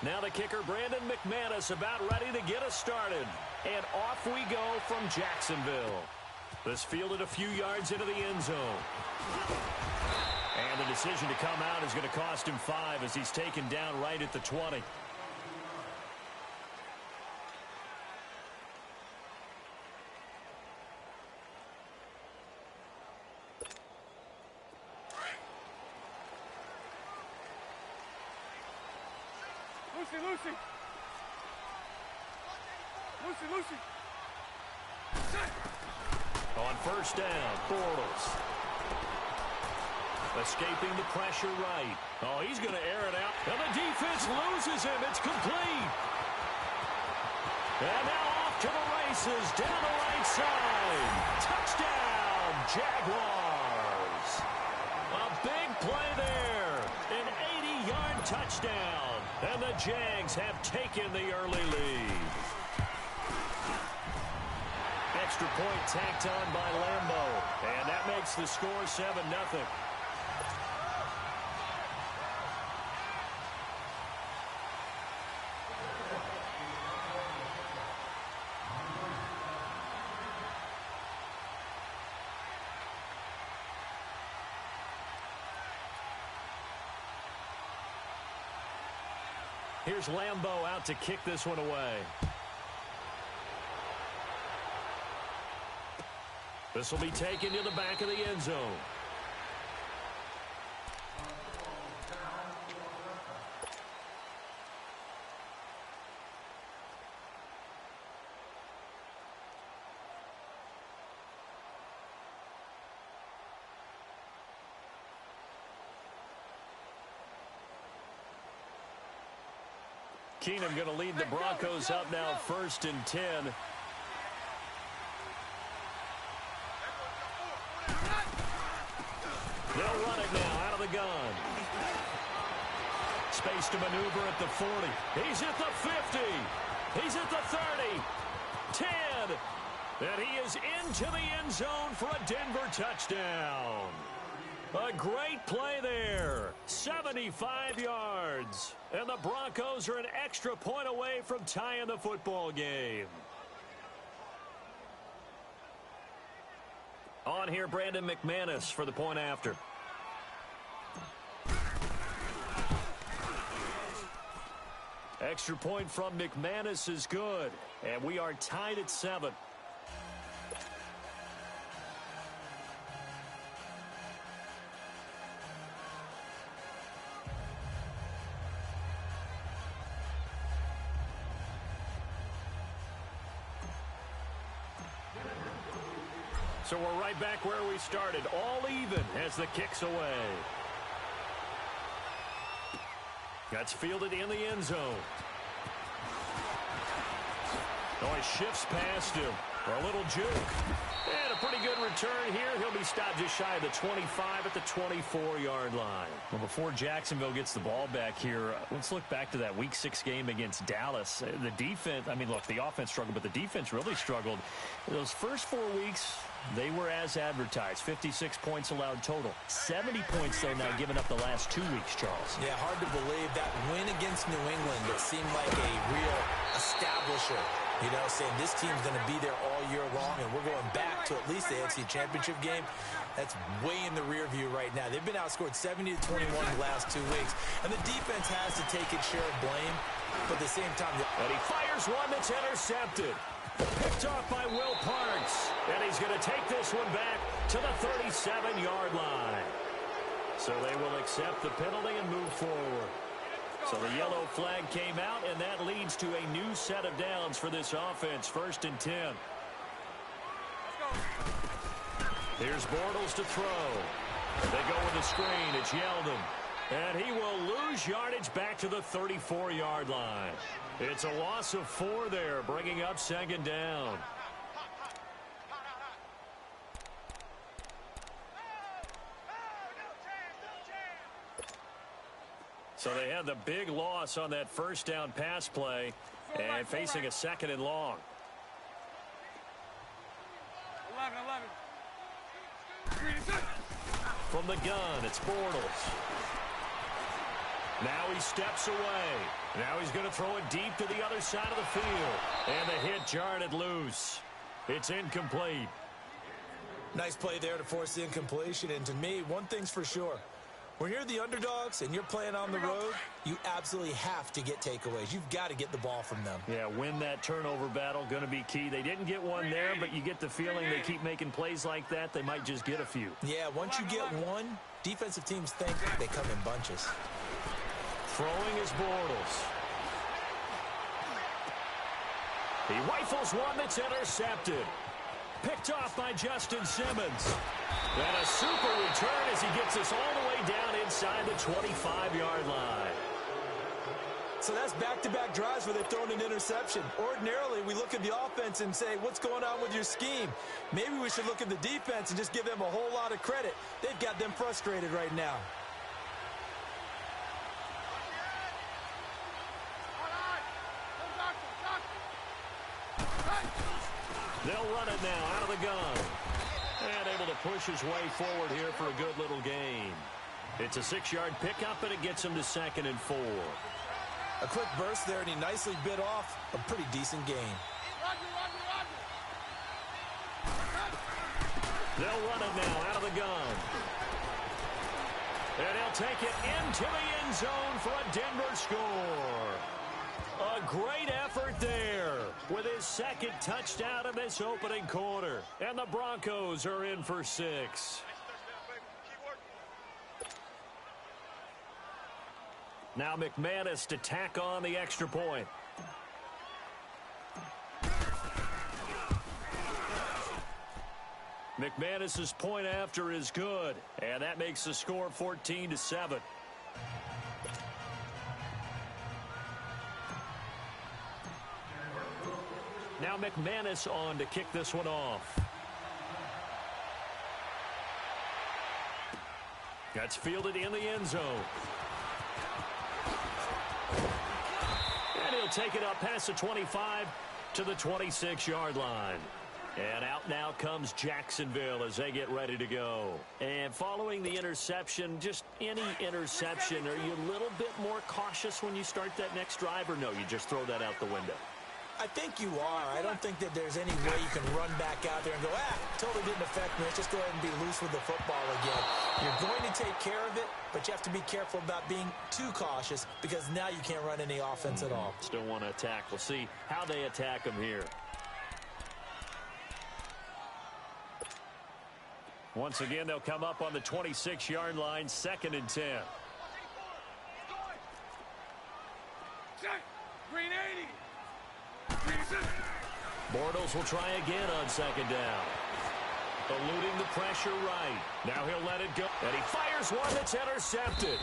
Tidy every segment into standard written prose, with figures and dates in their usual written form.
Now the kicker, Brandon McManus, about ready to get us started. And off we go from Jacksonville. This fielded a few yards into the end zone. And the decision to come out is going to cost him 5 as he's taken down right at the 20. Lucy. On first down, Bortles. Escaping the pressure right. Oh, he's going to air it out. And the defense loses him. It's complete. And now off to the races. Down the right side. Touchdown, Jaguars. A big play there. An 80-yard touchdown. And the Jags have taken the early lead. Extra point tacked on by Lambeau. And that makes the score 7-0. Here's Lambeau out to kick this one away. This will be taken to the back of the end zone. Keenum going to lead the Broncos up now 1st and 10. They'll run it now out of the gun. Space to maneuver at the 40. He's at the 50. He's at the 30. 10. And he is into the end zone for a Denver touchdown. A great play there. 75 yards. And the Broncos are an extra point away from tying the football game. On here, Brandon McManus for the point after. Extra point from McManus is good. And we are tied at 7. So we're right back where we started, all even as the kick's away. That's fielded in the end zone. Oh, he shifts past him for a little juke. And a pretty good return here. He'll be stopped just shy of the 25 at the 24-yard line. Well, before Jacksonville gets the ball back here, let's look back to that Week 6 game against Dallas. The defense, I mean, look, the offense struggled, but the defense really struggled. Those first 4 weeks, they were as advertised. 56 points allowed total. 70 points, though, now given up the last 2 weeks, Charles. Yeah, hard to believe that win against New England. It seemed like a real establisher. You know, saying this team's going to be there all year long, and we're going back to at least the AFC Championship game. That's way in the rear view right now. They've been outscored 70-21 the last 2 weeks, and the defense has to take its share of blame. But at the same time, and he fires one that's intercepted. Picked off by Will Parks. And he's going to take this one back to the 37-yard line. So they will accept the penalty and move forward. So the yellow flag came out, and that leads to a new set of downs for this offense. 1st and 10. Here's Bortles to throw. They go with the screen. It's Yeldon. And he will lose yardage back to the 34-yard line. It's a loss of 4 there, bringing up 2nd down. So they had the big loss on that first down pass play and facing a 2nd and long. 11. From the gun, it's Bortles. Now he steps away. Now he's going to throw it deep to the other side of the field. And the hit jarred it loose. It's incomplete. Nice play there to force the incompletion. And to me, one thing's for sure. When you're the underdogs and you're playing on the road, you absolutely have to get takeaways. You've got to get the ball from them. Yeah, win that turnover battle, going to be key. They didn't get one there, but you get the feeling they keep making plays like that, they might just get a few. Yeah, once you get one, defensive teams think they come in bunches. Throwing is Bortles. He rifles one that's intercepted. Picked off by Justin Simmons. And a super return as he gets us all the way down inside the 25-yard line. So that's back-to-back drives where they've thrown an interception. Ordinarily, we look at the offense and say, what's going on with your scheme? Maybe we should look at the defense and just give them a whole lot of credit. They've got them frustrated right now. They'll run it now out of the gun. And able to push his way forward here for a good little gain. It's a 6-yard pickup, and it gets him to 2nd and 4. A quick burst there, and he nicely bit off a pretty decent gain. They'll run it now out of the gun. And he'll take it into the end zone for a Denver score. A great effort there with his 2nd touchdown in this opening quarter. And the Broncos are in for 6. Now McManus to tack on the extra point. McManus's point after is good. And that makes the score 14-7. Now McManus on to kick this one off. That's fielded in the end zone. And he'll take it up past the 25 to the 26-yard line. And out now comes Jacksonville as they get ready to go. And following the interception, just any interception, are you a little bit more cautious when you start that next drive, or no, you just throw that out the window? I think you are. I don't think that there's any way you can run back out there and go, totally didn't affect me. Let's just go ahead and be loose with the football again. You're going to take care of it, but you have to be careful about being too cautious because now you can't run any offense at all. Still want to attack. We'll see how they attack him here. Once again, they'll come up on the 26-yard line, 2nd and 10. Green 80. Bortles will try again on 2nd down. Eluding the pressure right. Now he'll let it go. And he fires one that's intercepted.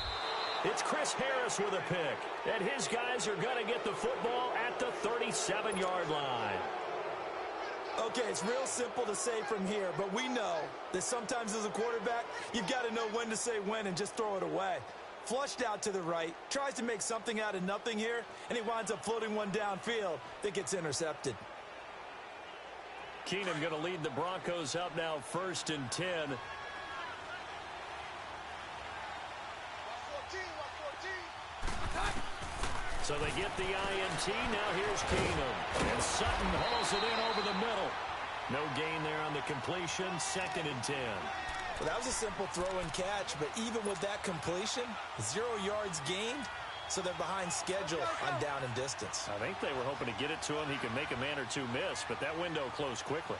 It's Chris Harris with a pick. And his guys are going to get the football at the 37-yard line. Okay, it's real simple to say from here, but we know that sometimes as a quarterback, you've got to know when to say when and just throw it away. Flushed out to the right, tries to make something out of nothing here, and he winds up floating one downfield that gets intercepted. Keenum going to lead the Broncos up now 1st and 10. So they get the INT. Now here's Keenum. And Sutton hauls it in over the middle. No gain there on the completion. 2nd and 10. Well, that was a simple throw and catch, but even with that completion, 0 yards gained, so they're behind schedule on down and distance. I think they were hoping to get it to him. He could make a man or two miss, but that window closed quickly.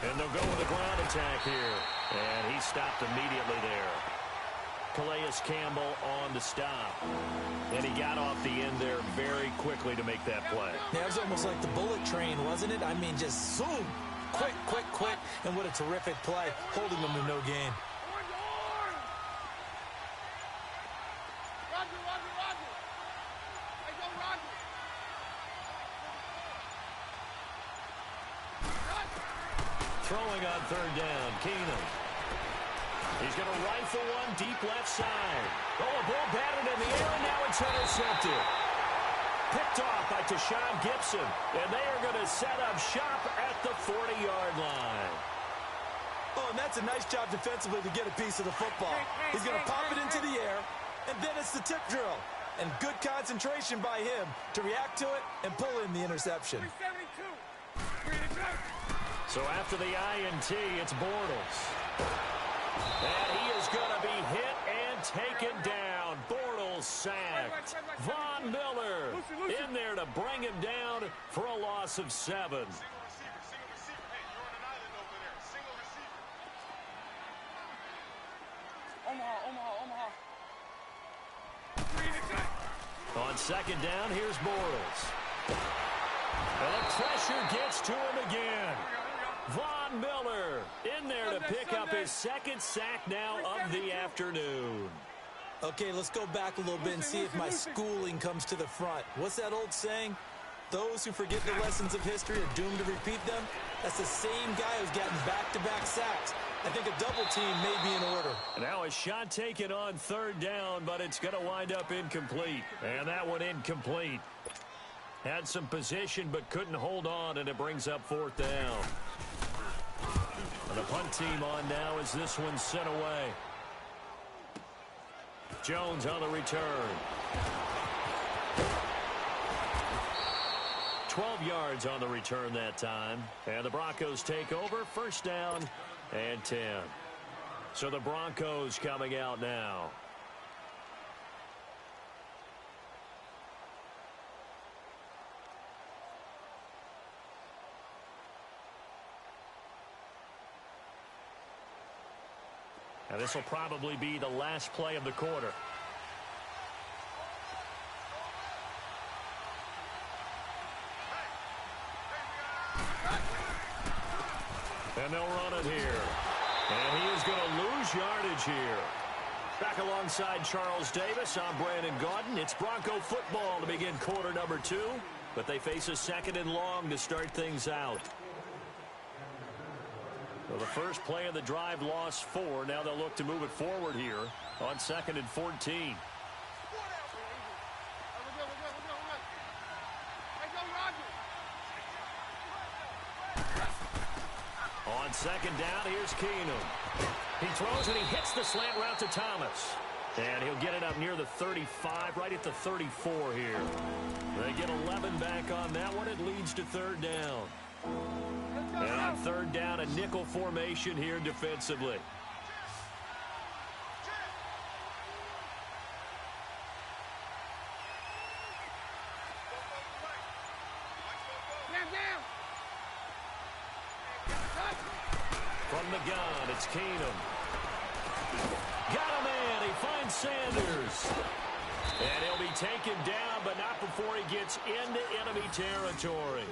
And they'll go with a ground attack here. And he stopped immediately there. Calais Campbell on to stop. And he got off the end there very quickly to make that play. Yeah, it was almost like the bullet train, wasn't it? I mean, just zoom. Quick, quick, quick. And what a terrific play, holding them to no gain. Throwing on 3rd down, Keenum. He's going to rifle one deep left side. Oh, a ball batted in the air, and now it's intercepted. Picked off by Tashawn Gibson, and they are going to set up shop at the 40-yard line. Oh, and that's a nice job defensively to get a piece of the football. He's going to pop it into the air, and then it's the tip drill. And good concentration by him to react to it and pull in the interception. So after the INT, it's Bortles. And he is going to be hit and taken down. Bortles sacked. Von Miller in there to bring him down for a loss of 7. Omaha. On second down, here's Bortles. And the pressure gets to him again. Von Miller in there to pick up his second sack now of the afternoon. Okay, let's go back a little bit and see if my schooling comes to the front. What's that old saying? Those who forget the lessons of history are doomed to repeat them. That's the same guy who's gotten back-to-back sacks. I think a double team may be in order. Now a shot taken on third down, but it's going to wind up incomplete. And that one incomplete. Had some position, but couldn't hold on, and it brings up fourth down. And the punt team on now as this one's sent away. Jones on the return. 12 yards on the return that time. And the Broncos take over. First down and 10. So the Broncos coming out now. And this will probably be the last play of the quarter. And they'll run it here. And he is going to lose yardage here. Back alongside Charles Davis, I'm Brandon Gaudin. It's Bronco football to begin quarter number 2. But they face a second and long to start things out. Well, the first play of the drive lost 4. Now they'll look to move it forward here on second and 14. On second down, here's Keenum. He throws and he hits the slant route to Thomas. And he'll get it up near the 35, right at the 34 here. They get 11 back on that one. It leads to third down. And on third down, a nickel formation here defensively. From the gun, it's Keenum. Got a man. He finds Sanders. And he'll be taken down, but not before he gets into enemy territory.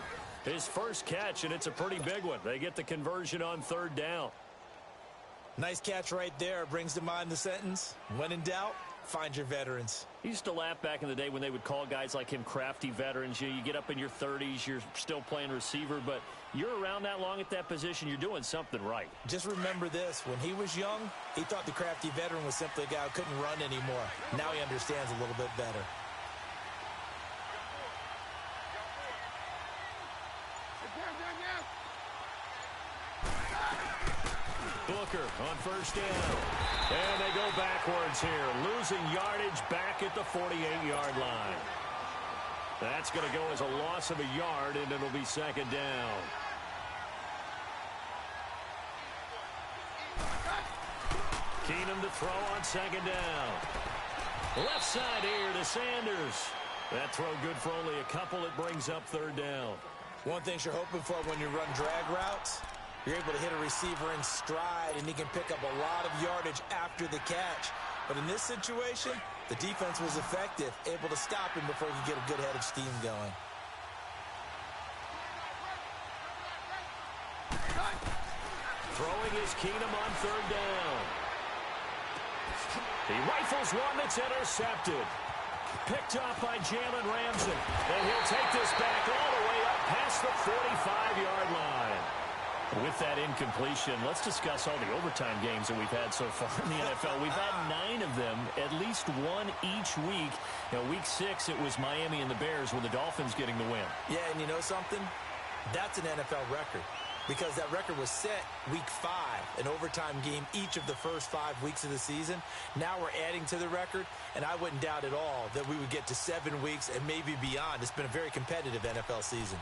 His first catch, and it's a pretty big one. They get the conversion on third down. Nice catch right there. Brings to mind the sentence, when in doubt, find your veterans. He used to laugh back in the day when they would call guys like him crafty veterans. You get up in your 30s, you're still playing receiver, but you're around that long at that position, you're doing something right. Just remember this. When he was young, he thought the crafty veteran was simply a guy who couldn't run anymore. Now he understands a little bit better. Booker on first down. And they go backwards here. Losing yardage back at the 48-yard line. That's going to go as a loss of a yard, and it'll be second down. Keenum to throw on second down. Left side here to Sanders. That throw good for only a couple. It brings up third down. One thing you're hoping for when you run drag routes, you're able to hit a receiver in stride, and he can pick up a lot of yardage after the catch. But in this situation, the defense was effective, able to stop him before he could get a good head of steam going. Throwing is Keenum on third down. He rifles one that's intercepted. Picked off by Jalen Ramsey. And he'll take this back all the way up past the 45-yard line. With that incompletion, let's discuss all the overtime games that we've had so far in the NFL. We've had 9 of them, at least one each week. Week 6, it was Miami and the Bears with the Dolphins getting the win. Yeah, and you know something? That's an NFL record because that record was set week 5, an overtime game each of the first 5 weeks of the season. Now we're adding to the record, and I wouldn't doubt at all that we would get to 7 weeks and maybe beyond. It's been a very competitive NFL season.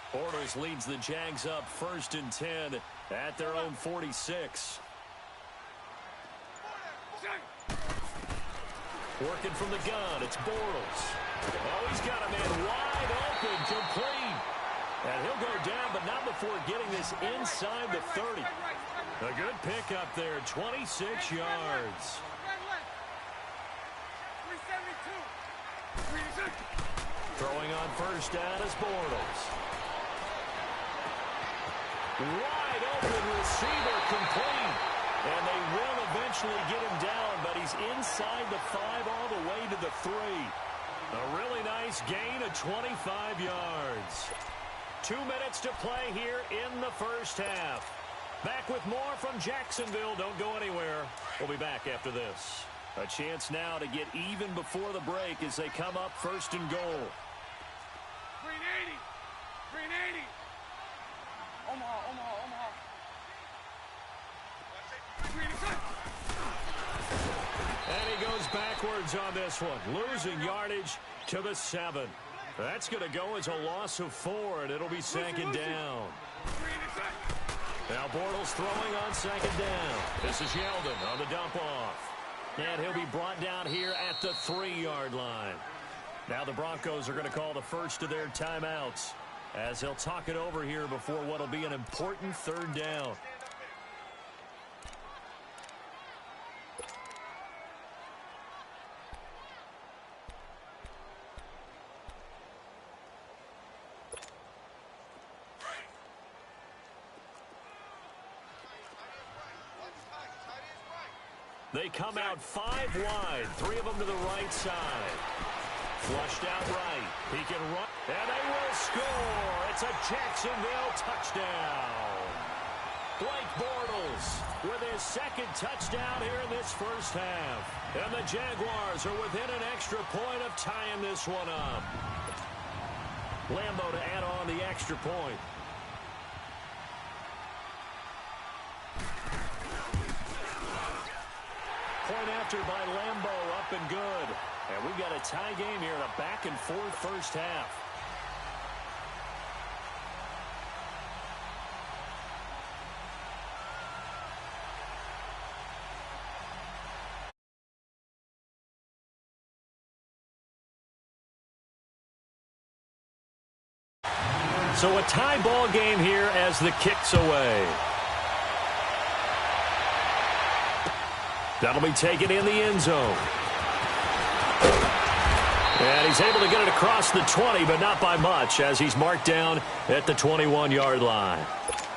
Bortles leads the Jags up 1st and 10 at their own 46. Working from the gun, it's Bortles. Oh, he's got a man wide open, complete. And he'll go down, but not before getting this inside the 30. A good pickup there, 26 yards. Throwing on 1st down is Bortles. Wide open receiver, complete. And they will eventually get him down, but he's inside the 5 all the way to the 3. A really nice gain of 25 yards. 2 minutes to play here in the first half. Back with more from Jacksonville. Don't go anywhere. We'll be back after this. A chance now to get even before the break as they come up 1st and goal. Green 80. Green 80. Omaha. And he goes backwards on this one, losing yardage to the 7. That's going to go as a loss of 4, and it'll be 2nd down. Now Bortles throwing on 2nd down. This is Yeldon on the dump off. And he'll be brought down here at the 3-yard line. Now the Broncos are going to call the first of their timeouts as they'll talk it over here before what will be an important 3rd down. They come out 5 wide, 3 of them to the right side. Flushed out right. He can run, and they will score. It's a Jacksonville touchdown. Blake Bortles with his 2nd touchdown here in this first half. And the Jaguars are within an extra point of tying this one up. Lambeau to add on the extra point. Point after by Lambeau, up and good. And we've got a tie game here in a back-and-forth first half. So a tie ball game here as the kick's away. That'll be taken in the end zone. And he's able to get it across the 20, but not by much, as he's marked down at the 21-yard line.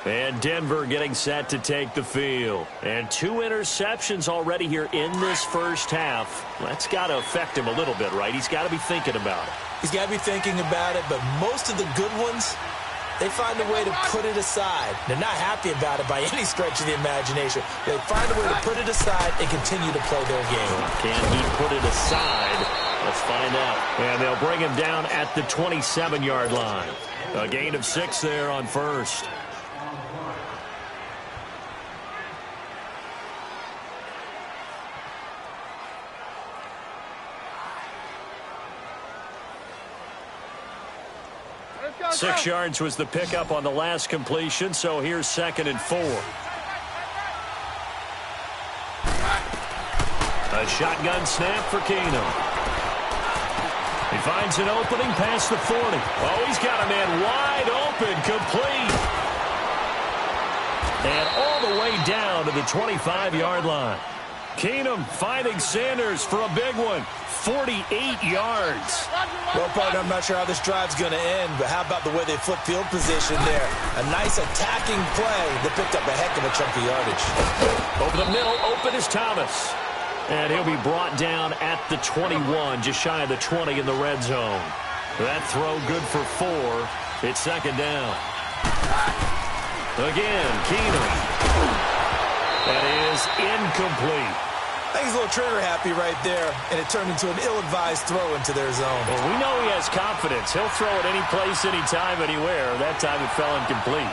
And Denver getting set to take the field. And 2 interceptions already here in this first half. That's got to affect him a little bit, right? He's got to be thinking about it. He's got to be thinking about it, but most of the good ones, they find a way to put it aside. They're not happy about it by any stretch of the imagination. They find a way to put it aside and continue to play their game. Can he put it aside? Let's find out. And they'll bring him down at the 27-yard line. A gain of 6 there on 1st. Go. 6 yards was the pickup on the last completion, so here's 2nd and 4. A shotgun snap for Keenum. He finds an opening past the 40. Oh, he's got a man wide open, complete. And all the way down to the 25-yard line. Keenum finding Sanders for a big one. 48 yards. Well, partner, I'm not sure how this drive's going to end, but how about the way they flip field position there? A nice attacking play that picked up a heck of a chunk of yardage. Over the middle, open is Thomas. And he'll be brought down at the 21, just shy of the 20 in the red zone. That throw good for 4. It's second down. Again, Keenum. That is incomplete. I think he's a little trigger happy right there, and it turned into an ill-advised throw into their zone. Well, we know he has confidence. He'll throw it any place, anytime, anywhere. That time it fell incomplete.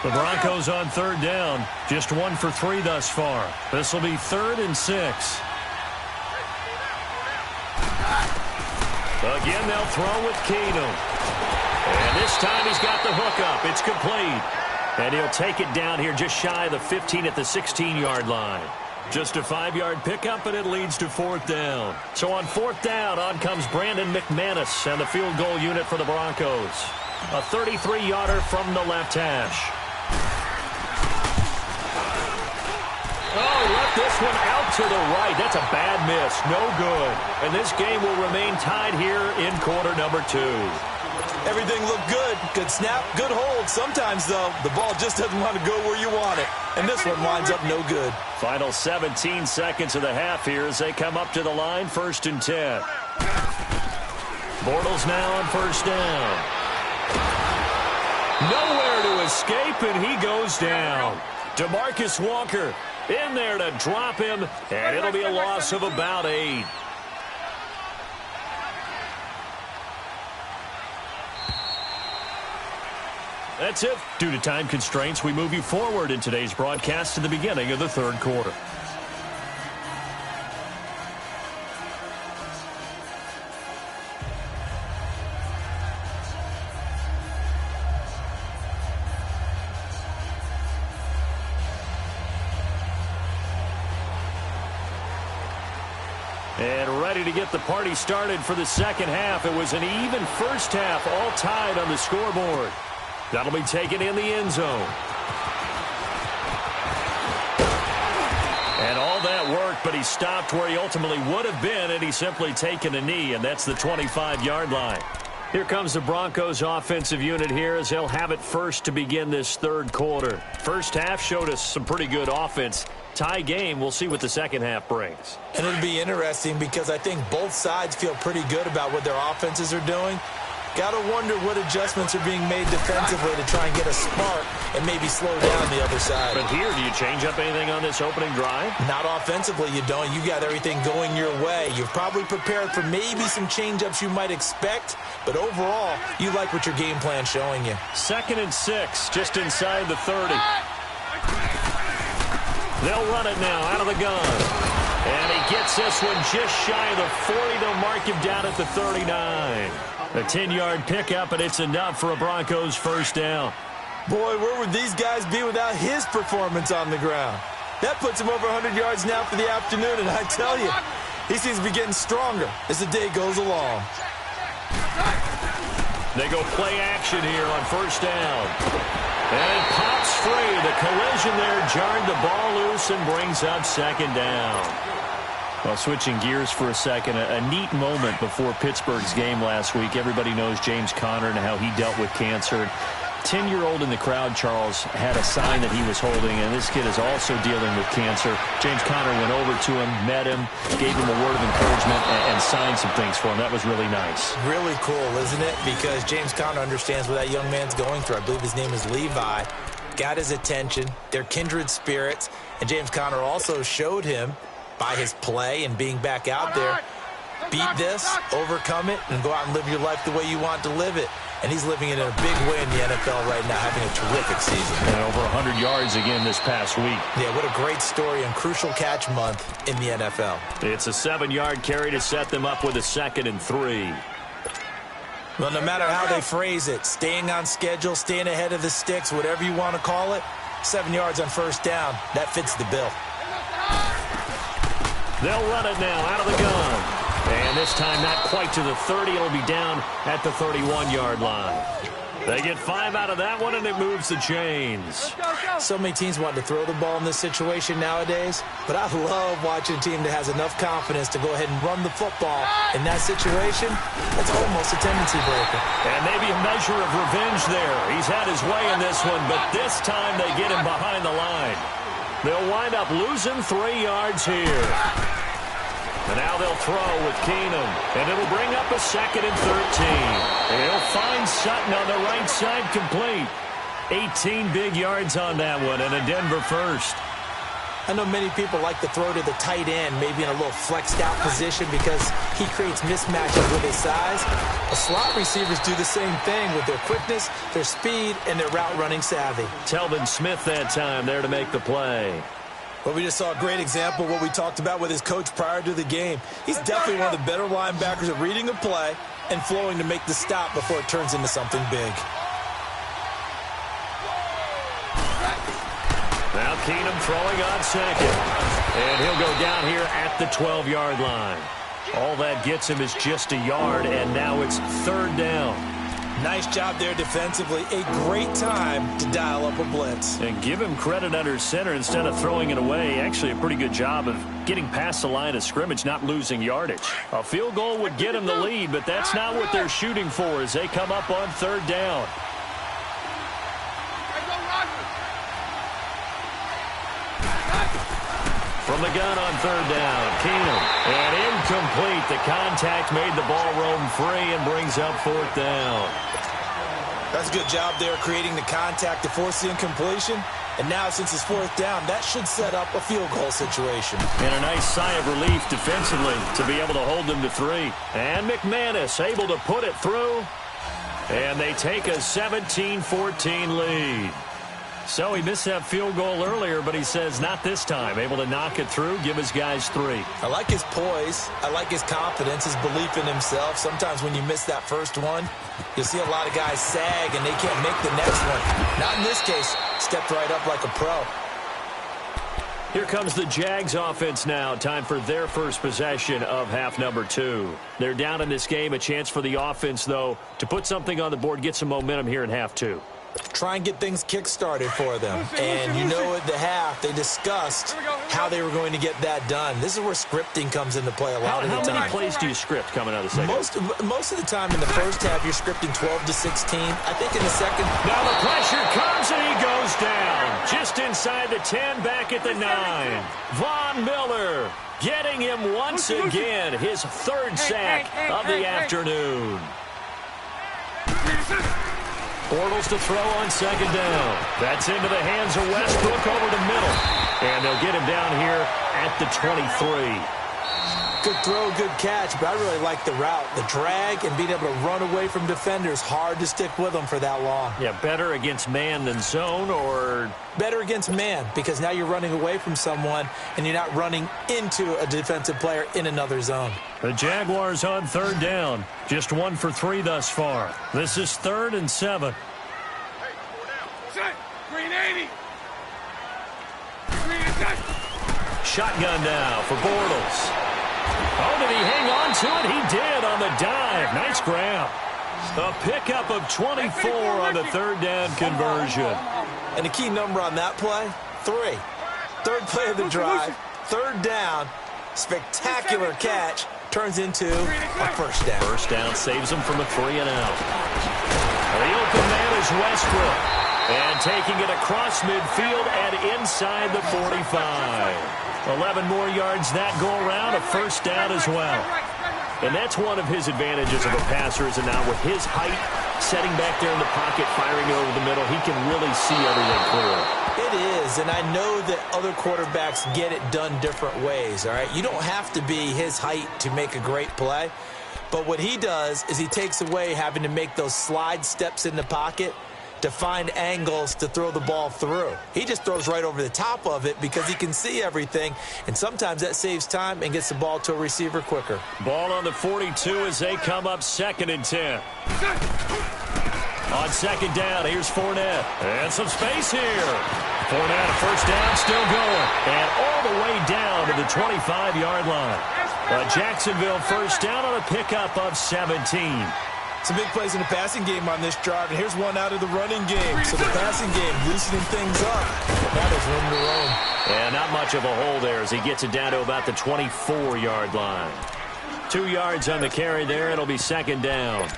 The Broncos on third down. Just 1 for 3 thus far. This will be 3rd and 6. Again, they'll throw with Keenum. And this time he's got the hook up. It's complete. And he'll take it down here just shy of the 15 at the 16-yard line. Just a 5-yard pickup, and it leads to 4th down. So on 4th down, on comes Brandon McManus and the field goal unit for the Broncos. A 33-yarder from the left hash. Oh, he left this one out to the right. That's a bad miss. No good. And this game will remain tied here in quarter number 2. Everything looked good. Good snap, good hold. Sometimes, though, the ball just doesn't want to go where you want it. And this one winds up no good. Final 17 seconds of the half here as they come up to the line, 1st and 10. Bortles now on 1st down. Nowhere to escape, and he goes down. DeMarcus Walker in there to drop him, and it'll be a loss of about 8. That's it. Due to time constraints, we move you forward in today's broadcast to the beginning of the 3rd quarter. And ready to get the party started for the second half. It was an even first half, all tied on the scoreboard. That'll be taken in the end zone. And all that worked, but he stopped where he ultimately would have been, and he's simply taken a knee, and that's the 25-yard line. Here comes the Broncos offensive unit here as they'll have it first to begin this 3rd quarter. First half showed us some pretty good offense. Tie game, we'll see what the second half brings. And it'll be interesting because I think both sides feel pretty good about what their offenses are doing. Got to wonder what adjustments are being made defensively to try and get a spark and maybe slow down the other side. But here, do you change up anything on this opening drive? Not offensively, you don't. You got everything going your way. You've probably prepared for maybe some change-ups you might expect, but overall, you like what your game plan's showing you. 2nd and 6, just inside the 30. They'll run it now out of the gun. And he gets this one just shy of the 40. They'll mark him down at the 39. A 10-yard pickup, and it's enough for a Broncos first down. Boy, where would these guys be without his performance on the ground? That puts him over 100 yards now for the afternoon, and I tell you, he seems to be getting stronger as the day goes along. They go play action here on 1st down. And it pops free. The collision there jarred the ball loose and brings up 2nd down. Well, switching gears for a second, a neat moment before Pittsburgh's game last week. Everybody knows James Conner and how he dealt with cancer. 10-year-old in the crowd, Charles, had a sign that he was holding, and this kid is also dealing with cancer. James Conner went over to him, met him, gave him a word of encouragement, and signed some things for him. That was really nice. Really cool, isn't it? Because James Conner understands what that young man's going through. I believe his name is Levi. Got his attention. They're kindred spirits. And James Conner also showed him, by his play and being back out there, beat this, overcome it, and go out and live your life the way you want to live it. And he's living it in a big way in the NFL right now, having a terrific season. And over 100 yards again this past week. Yeah, what a great story and crucial catch month in the NFL. It's a 7-yard carry to set them up with a 2nd and 3. Well, no matter how they phrase it, staying on schedule, staying ahead of the sticks, whatever you want to call it, 7 yards on 1st down, that fits the bill. They'll run it now out of the gun. And this time not quite to the 30. It'll be down at the 31-yard line. They get 5 out of that one, and it moves the chains. So many teams want to throw the ball in this situation nowadays, but I love watching a team that has enough confidence to go ahead and run the football. In that situation, that's almost a tendency breaker. And maybe a measure of revenge there. He's had his way in this one, but this time they get him behind the line. They'll wind up losing 3 yards here. And now they'll throw with Keenum. And it'll bring up a 2nd and 13. And he'll find Sutton on the right side, complete. 18 big yards on that one, and a Denver first. I know many people like to throw to the tight end, maybe in a little flexed out position because he creates mismatches with his size. But slot receivers do the same thing with their quickness, their speed, and their route running savvy. Telvin Smith that time there to make the play. Well, we just saw a great example of what we talked about with his coach prior to the game. He's definitely one of the better linebackers at reading a play and flowing to make the stop before it turns into something big. Now Keenum throwing on 2nd. And he'll go down here at the 12-yard line. All that gets him is just a yard, and now it's 3rd down. Nice job there defensively. A great time to dial up a blitz. And give him credit under center instead of throwing it away. Actually a pretty good job of getting past the line of scrimmage, not losing yardage. A field goal would get him the lead, but that's not what they're shooting for as they come up on 3rd down. From the gun on 3rd down, Keenum. And incomplete. The contact made the ball roam free and brings up 4th down. That's a good job there creating the contact to force the incompletion. And now since it's 4th down, that should set up a field goal situation. And a nice sigh of relief defensively to be able to hold them to 3. And McManus able to put it through. And they take a 17-14 lead. So he missed that field goal earlier, but he says not this time. Able to knock it through, give his guys 3. I like his poise. I like his confidence, his belief in himself. Sometimes when you miss that first one, you'll see a lot of guys sag and they can't make the next one. Not in this case. Stepped right up like a pro. Here comes the Jags offense now. Time for their first possession of half number 2. They're down in this game. A chance for the offense, though, to put something on the board, get some momentum here in half 2. Try and get things kick-started for them. And you know at the half, they discussed how they were going to get that done. This is where scripting comes into play a lot of the time. How many plays do you script coming out of the second? Most of the time in the first half, you're scripting 12 to 16. I think in the second. Now the pressure comes and he goes down. Just inside the 10, back at the 9. Von Miller getting him once again. His 3rd sack of the afternoon. Bortles to throw on 2nd down. That's into the hands of Westbrook over the middle. And they'll get him down here at the 23. Good throw, good catch, but I really like the route. The drag and being able to run away from defenders. Hard to stick with them for that long. Yeah, better against man than zone, or? Better against man, because now you're running away from someone and you're not running into a defensive player in another zone. The Jaguars on 3rd down. Just 1 for 3 thus far. This is 3rd and 7. Green 80. Green attack. Shotgun now for Bortles. Oh, did he hang on to it? He did on the dive. Nice grab. A pickup of 24 on the 3rd down conversion. And the key number on that play, 3. 3rd play of the drive, 3rd down, spectacular catch, turns into a 1st down. 1st down saves him from a 3 and out. The open man is Westbrook. And taking it across midfield and inside the 45. 11 more yards that go around, a 1st down as well. And that's one of his advantages of a passer, is now with his height, setting back there in the pocket, firing over the middle, he can really see everything clearly. It is, and I know that other quarterbacks get it done different ways, all right? You don't have to be his height to make a great play, but what he does is he takes away having to make those slide steps in the pocket to find angles to throw the ball through. He just throws right over the top of it because he can see everything, and sometimes that saves time and gets the ball to a receiver quicker. Ball on the 42 as they come up 2nd and 10. On 2nd down, here's Fournette. And some space here. Fournette, 1st down, still going. And all the way down to the 25-yard line. A Jacksonville 1st down on a pickup of 17. Some big plays in the passing game on this drive, and here's one out of the running game. So the passing game loosening things up. Now there's room to roam. And not much of a hole there as he gets it down to about the 24-yard line. 2 yards on the carry there. It'll be 2nd down.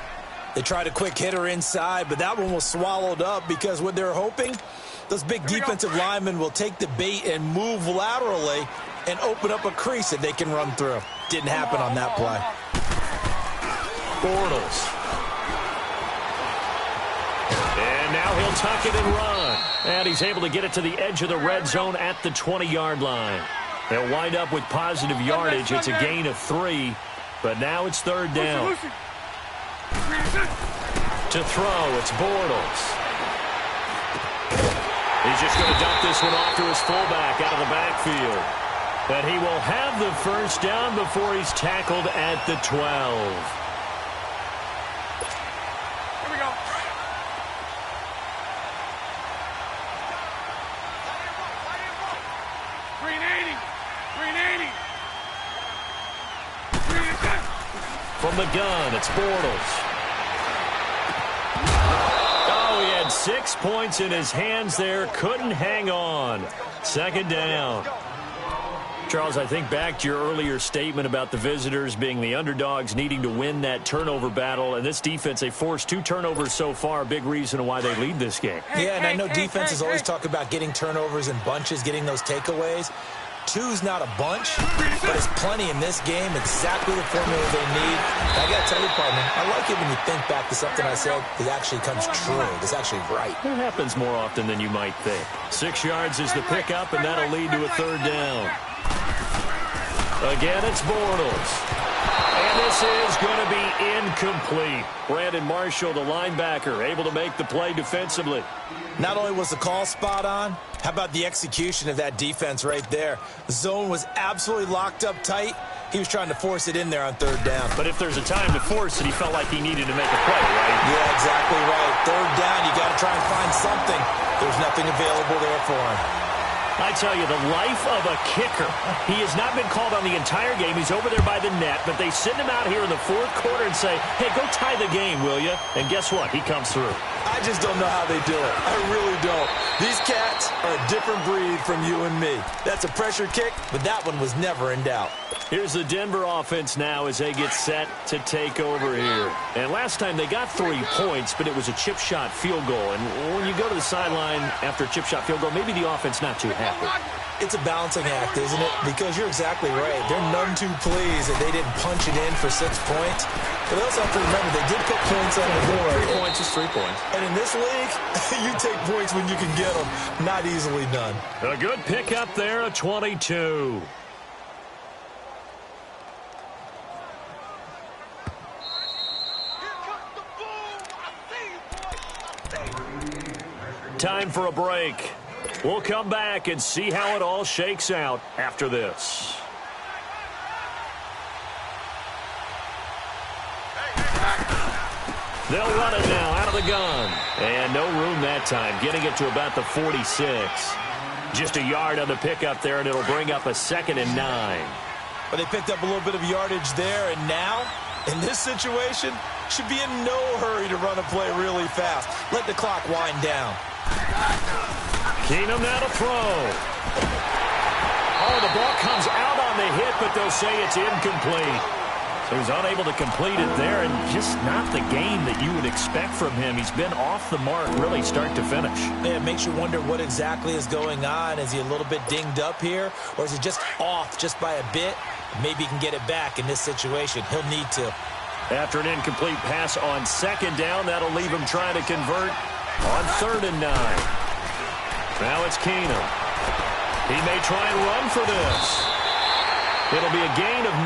They tried a quick hitter inside, but that one was swallowed up because what they're hoping, those big defensive linemen will take the bait and move laterally and open up a crease that they can run through. Didn't happen on that play. Bortles. And now he'll tuck it and run. And he's able to get it to the edge of the red zone at the 20-yard line. They'll wind up with positive yardage. It's a gain of 3, but now it's third down. To throw, it's Bortles. He's just going to dump this one off to his fullback out of the backfield. But he will have the first down before he's tackled at the 12. From the gun, it's Bortles. Oh, he had 6 points in his hands there. Couldn't hang on. Second down. Charles, I think back to your earlier statement about the visitors being the underdogs needing to win that turnover battle. And this defense, they forced 2 turnovers so far. A big reason why they lead this game. Yeah, and I know defenses always talk about getting turnovers in bunches, getting those takeaways. 2's not a bunch, but it's plenty in this game. Exactly the formula they need. And I got to tell you, partner, I like it when you think back to something I said that actually comes true. It's actually right. It happens more often than you might think. 6 yards is the pickup, and that'll lead to a third down. Again, it's Bortles. And this is going to be incomplete. Brandon Marshall, the linebacker, able to make the play defensively. Not only was the call spot on, how about the execution of that defense right there? The zone was absolutely locked up tight. He was trying to force it in there on third down. But if there's a time to force it, he felt like he needed to make a play, right? Yeah, exactly right. Third down, you got to try and find something. There's nothing available there for him. I tell you, the life of a kicker. He has not been called on the entire game. He's over there by the net, but they send him out here in the fourth quarter and say, hey, go tie the game, will you? And guess what? He comes through. I just don't know how they do it. I really don't. These cats are a different breed from you and me. That's a pressure kick, but that one was never in doubt. Here's the Denver offense now as they get set to take over here. And last time they got 3 points, but it was a chip shot field goal. And when you go to the sideline after a chip shot field goal, maybe the offense not too happy. It's a balancing act, isn't it? Because you're exactly right. They're none too pleased that they didn't punch it in for 6 points. But they also have to remember they did put points on the board. 3 points is 3 points. And in this league, you take points when you can get them. Not easily done. A good pickup there, a 22. Time for a break. We'll come back and see how it all shakes out after this. They'll run it now out of the gun. And no room that time, getting it to about the 46. Just a yard on the pickup there, and it'll bring up a 2nd and 9. But they picked up a little bit of yardage there, and now, in this situation, should be in no hurry to run a play really fast. Let the clock wind down. Keenum now to throw. Oh, the ball comes out on the hit, but they'll say it's incomplete. So he's unable to complete it there, and just not the game that you would expect from him. He's been off the mark really start to finish. Yeah, it makes you wonder what exactly is going on. Is he a little bit dinged up here, or is he just off just by a bit? Maybe he can get it back in this situation. He'll need to. After an incomplete pass on 2nd down, that'll leave him trying to convert on 3rd and 9. Now it's Keenum. He may try and run for this. It'll be a gain of 9,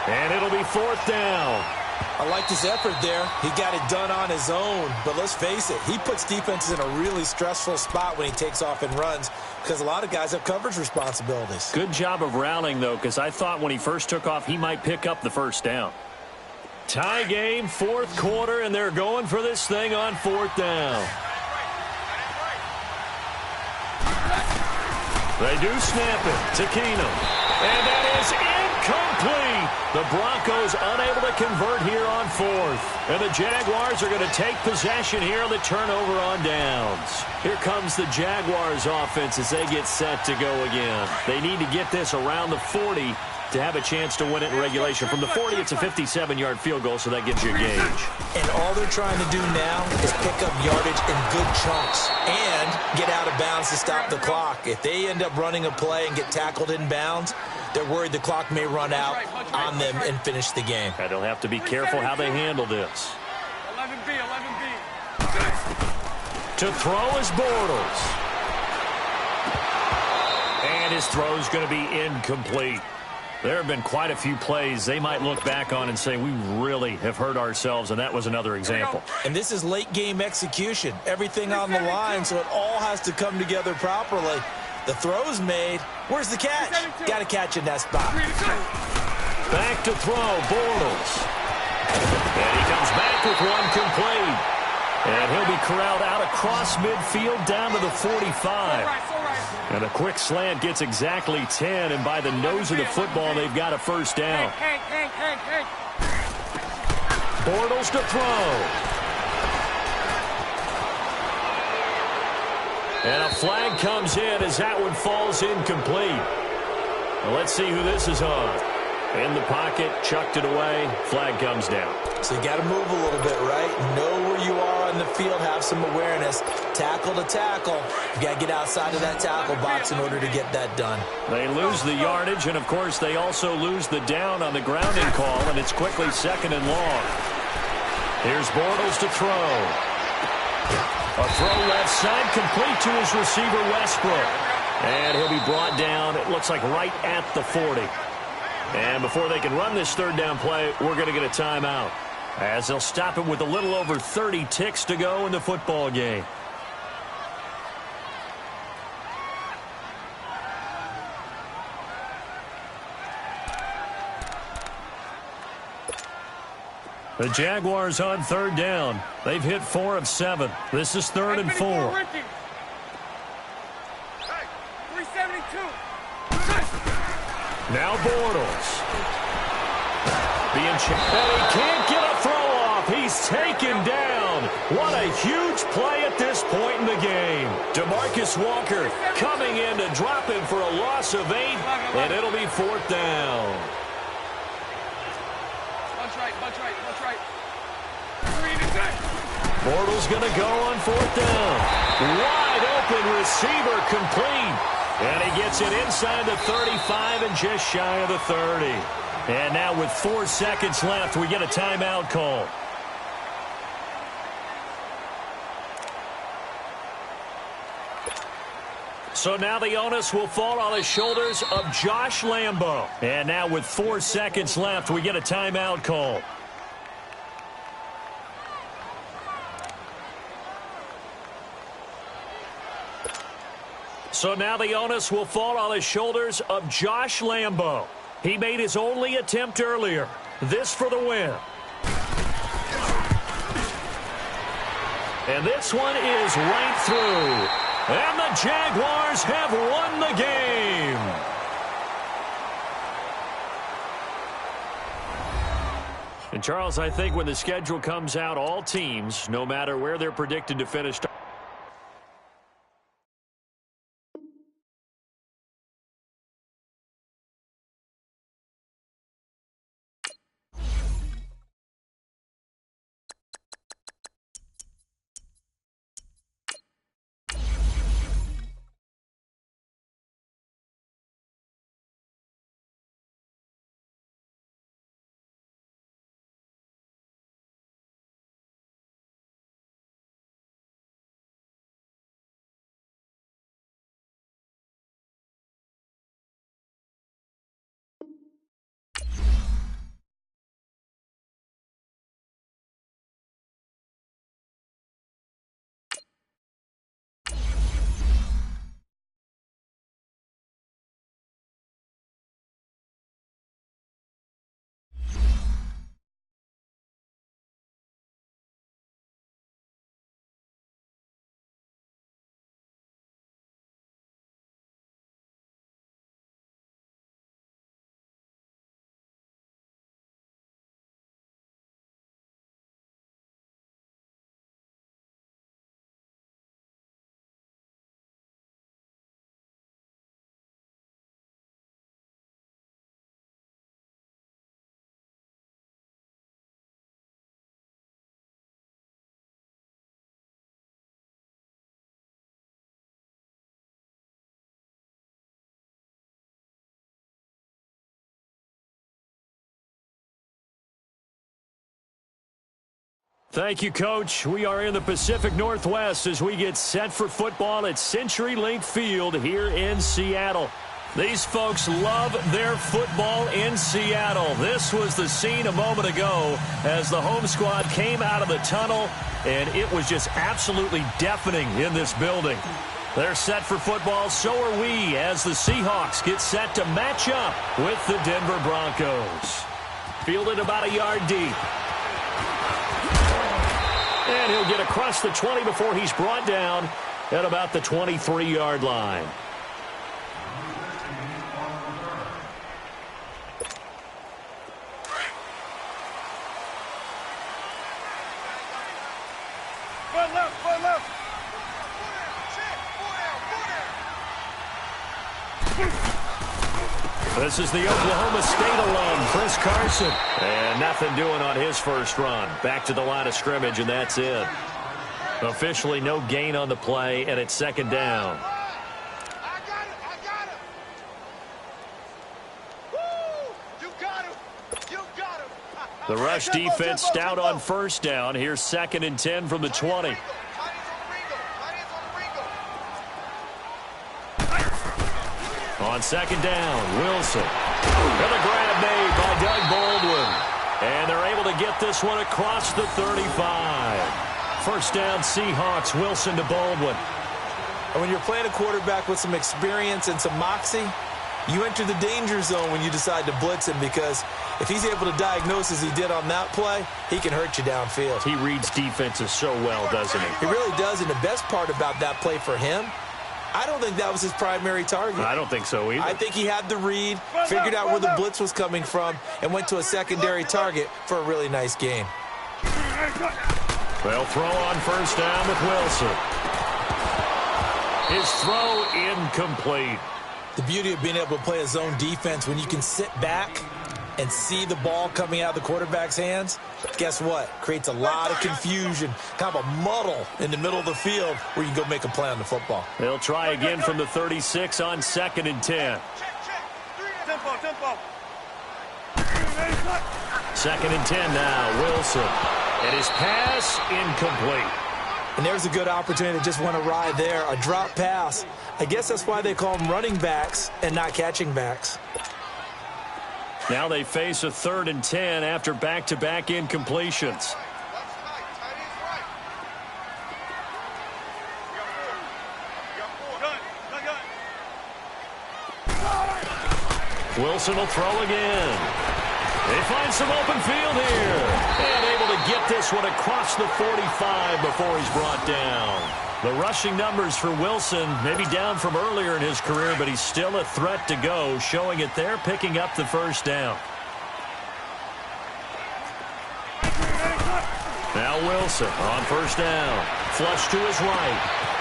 and it'll be 4th down. I liked his effort there. He got it done on his own. But let's face it, he puts defenses in a really stressful spot when he takes off and runs because a lot of guys have coverage responsibilities. Good job of rallying, though, because I thought when he first took off, he might pick up the first down. Tie game, 4th quarter, and they're going for this thing on 4th down. They do snap it to Keenum. And that is incomplete. The Broncos unable to convert here on 4th. And the Jaguars are going to take possession here on the turnover on downs. Here comes the Jaguars offense as they get set to go again. They need to get this around the 40 to have a chance to win it in regulation. From the 40, it's a 57-yard field goal, so that gives you a gauge. And all they're trying to do now is pick up yardage in good chunks and get out of bounds to stop the clock. If they end up running a play and get tackled in bounds, they're worried the clock may run out on them and finish the game. And they'll have to be careful how they handle this. 11B, 11B. To throw is Bortles. And his throw is going to be incomplete. There have been quite a few plays they might look back on and say, we really have hurt ourselves, and that was another example. And this is late-game execution. Everything on the line, so it all has to come together properly. The throw's made. Where's the catch? Got to catch in that spot. Back to throw, Bortles. And he comes back with one complete. And he'll be corralled out across midfield down to the 45. And a quick slant gets exactly 10, and by the nose of the football, they've got a first down. Bortles to throw. And a flag comes in as that one falls incomplete. Well, let's see who this is on. In the pocket, chucked it away, flag comes down. So you got to move a little bit, right? Know where you are on the field, have some awareness. Tackle to tackle. You got to get outside of that tackle box in order to get that done. They lose the yardage, and of course they also lose the down on the grounding call, and it's quickly second and long. Here's Bortles to throw. A throw left side, complete to his receiver, Westbrook. And he'll be brought down, it looks like right at the 40. And before they can run this third down play, we're going to get a timeout, as they'll stop it with a little over 30 ticks to go in the football game. The Jaguars on third down. They've hit 4 of 7. This is 3rd and 4. 372. Now Bortles. Being checked. And he can't get a throw off. He's taken down. What a huge play at this point in the game. DeMarcus Walker coming in to drop him for a loss of 8, and it'll be 4th down. Bunch right. Bortles going to go on 4th down. Wide open receiver complete. And he gets it inside the 35 and just shy of the 30. And now with 4 seconds left, we get a timeout call. So now the onus will fall on the shoulders of Josh Lambo. And now with 4 seconds left, we get a timeout call. So now the onus will fall on the shoulders of Josh Lambo. He made his only attempt earlier. This for the win. And this one is right through. And the Jaguars have won the game. And Charles, I think when the schedule comes out, all teams, no matter where they're predicted to finish, Thank you, Coach. We are in the Pacific Northwest as we get set for football at CenturyLink Field here in Seattle. These folks love their football in Seattle. This was the scene a moment ago as the home squad came out of the tunnel, and it was just absolutely deafening in this building. They're set for football, so are we, as the Seahawks get set to match up with the Denver Broncos. Fielded about a yard deep. And he'll get across the 20 before he's brought down at about the 23-yard line. Foot left. This is the Oklahoma State alum, Chris Carson. And nothing doing on his first run. Back to the line of scrimmage, and that's it. Officially no gain on the play, and it's second down. I got it. Woo! You got him. The rush defense stout on first down. Here's 2nd and 10 from the 20. On second down, Wilson. And a grab made by Doug Baldwin. And they're able to get this one across the 35. First down, Seahawks, Wilson to Baldwin. And when you're playing a quarterback with some experience and some moxie, you enter the danger zone when you decide to blitz him, because if he's able to diagnose as he did on that play, he can hurt you downfield. He reads defenses so well, doesn't he? He really does, and the best part about that play for him, I don't think that was his primary target. I don't think so either. I think he had the read, figured out where the blitz was coming from, and went to a secondary target for a really nice gain. They'll throw on first down with Wilson. His throw incomplete. The beauty of being able to play a zone defense, when you can sit back and see the ball coming out of the quarterback's hands, guess what? Creates a lot of confusion, kind of a muddle in the middle of the field where you can go make a play on the football. They'll try again from the 36 on 2nd and 10. Tempo. 2nd and 10 now, Wilson. And his pass incomplete. And there's a good opportunity to just want to ride there, a drop pass. I guess that's why they call them running backs and not catching backs. Now they face a 3rd and 10 after back-to-back incompletions. Wilson will throw again. They find some open field here. And able to get this one across the 45 before he's brought down. The rushing numbers for Wilson maybe down from earlier in his career, but he's still a threat to go, showing it there, picking up the first down. Now Wilson on first down. Flush to his right.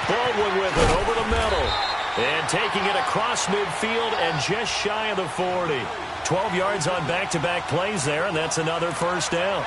Baldwin with it over the middle. And taking it across midfield and just shy of the 40. 12 yards on back-to-back plays there, and that's another first down.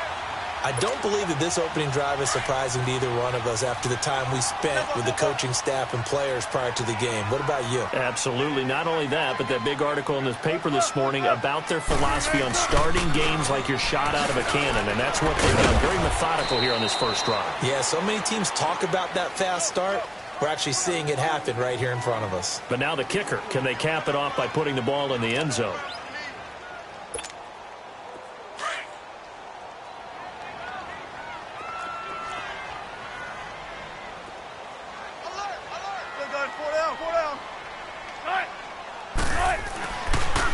I don't believe that this opening drive is surprising to either one of us after the time we spent with the coaching staff and players prior to the game. What about you? Absolutely. Not only that, but that big article in the paper this morning about their philosophy on starting games like you're shot out of a cannon, and that's what they've done. Very methodical here on this first drive. Yeah, so many teams talk about that fast start. We're actually seeing it happen right here in front of us. But now the kicker. Can they cap it off by putting the ball in the end zone?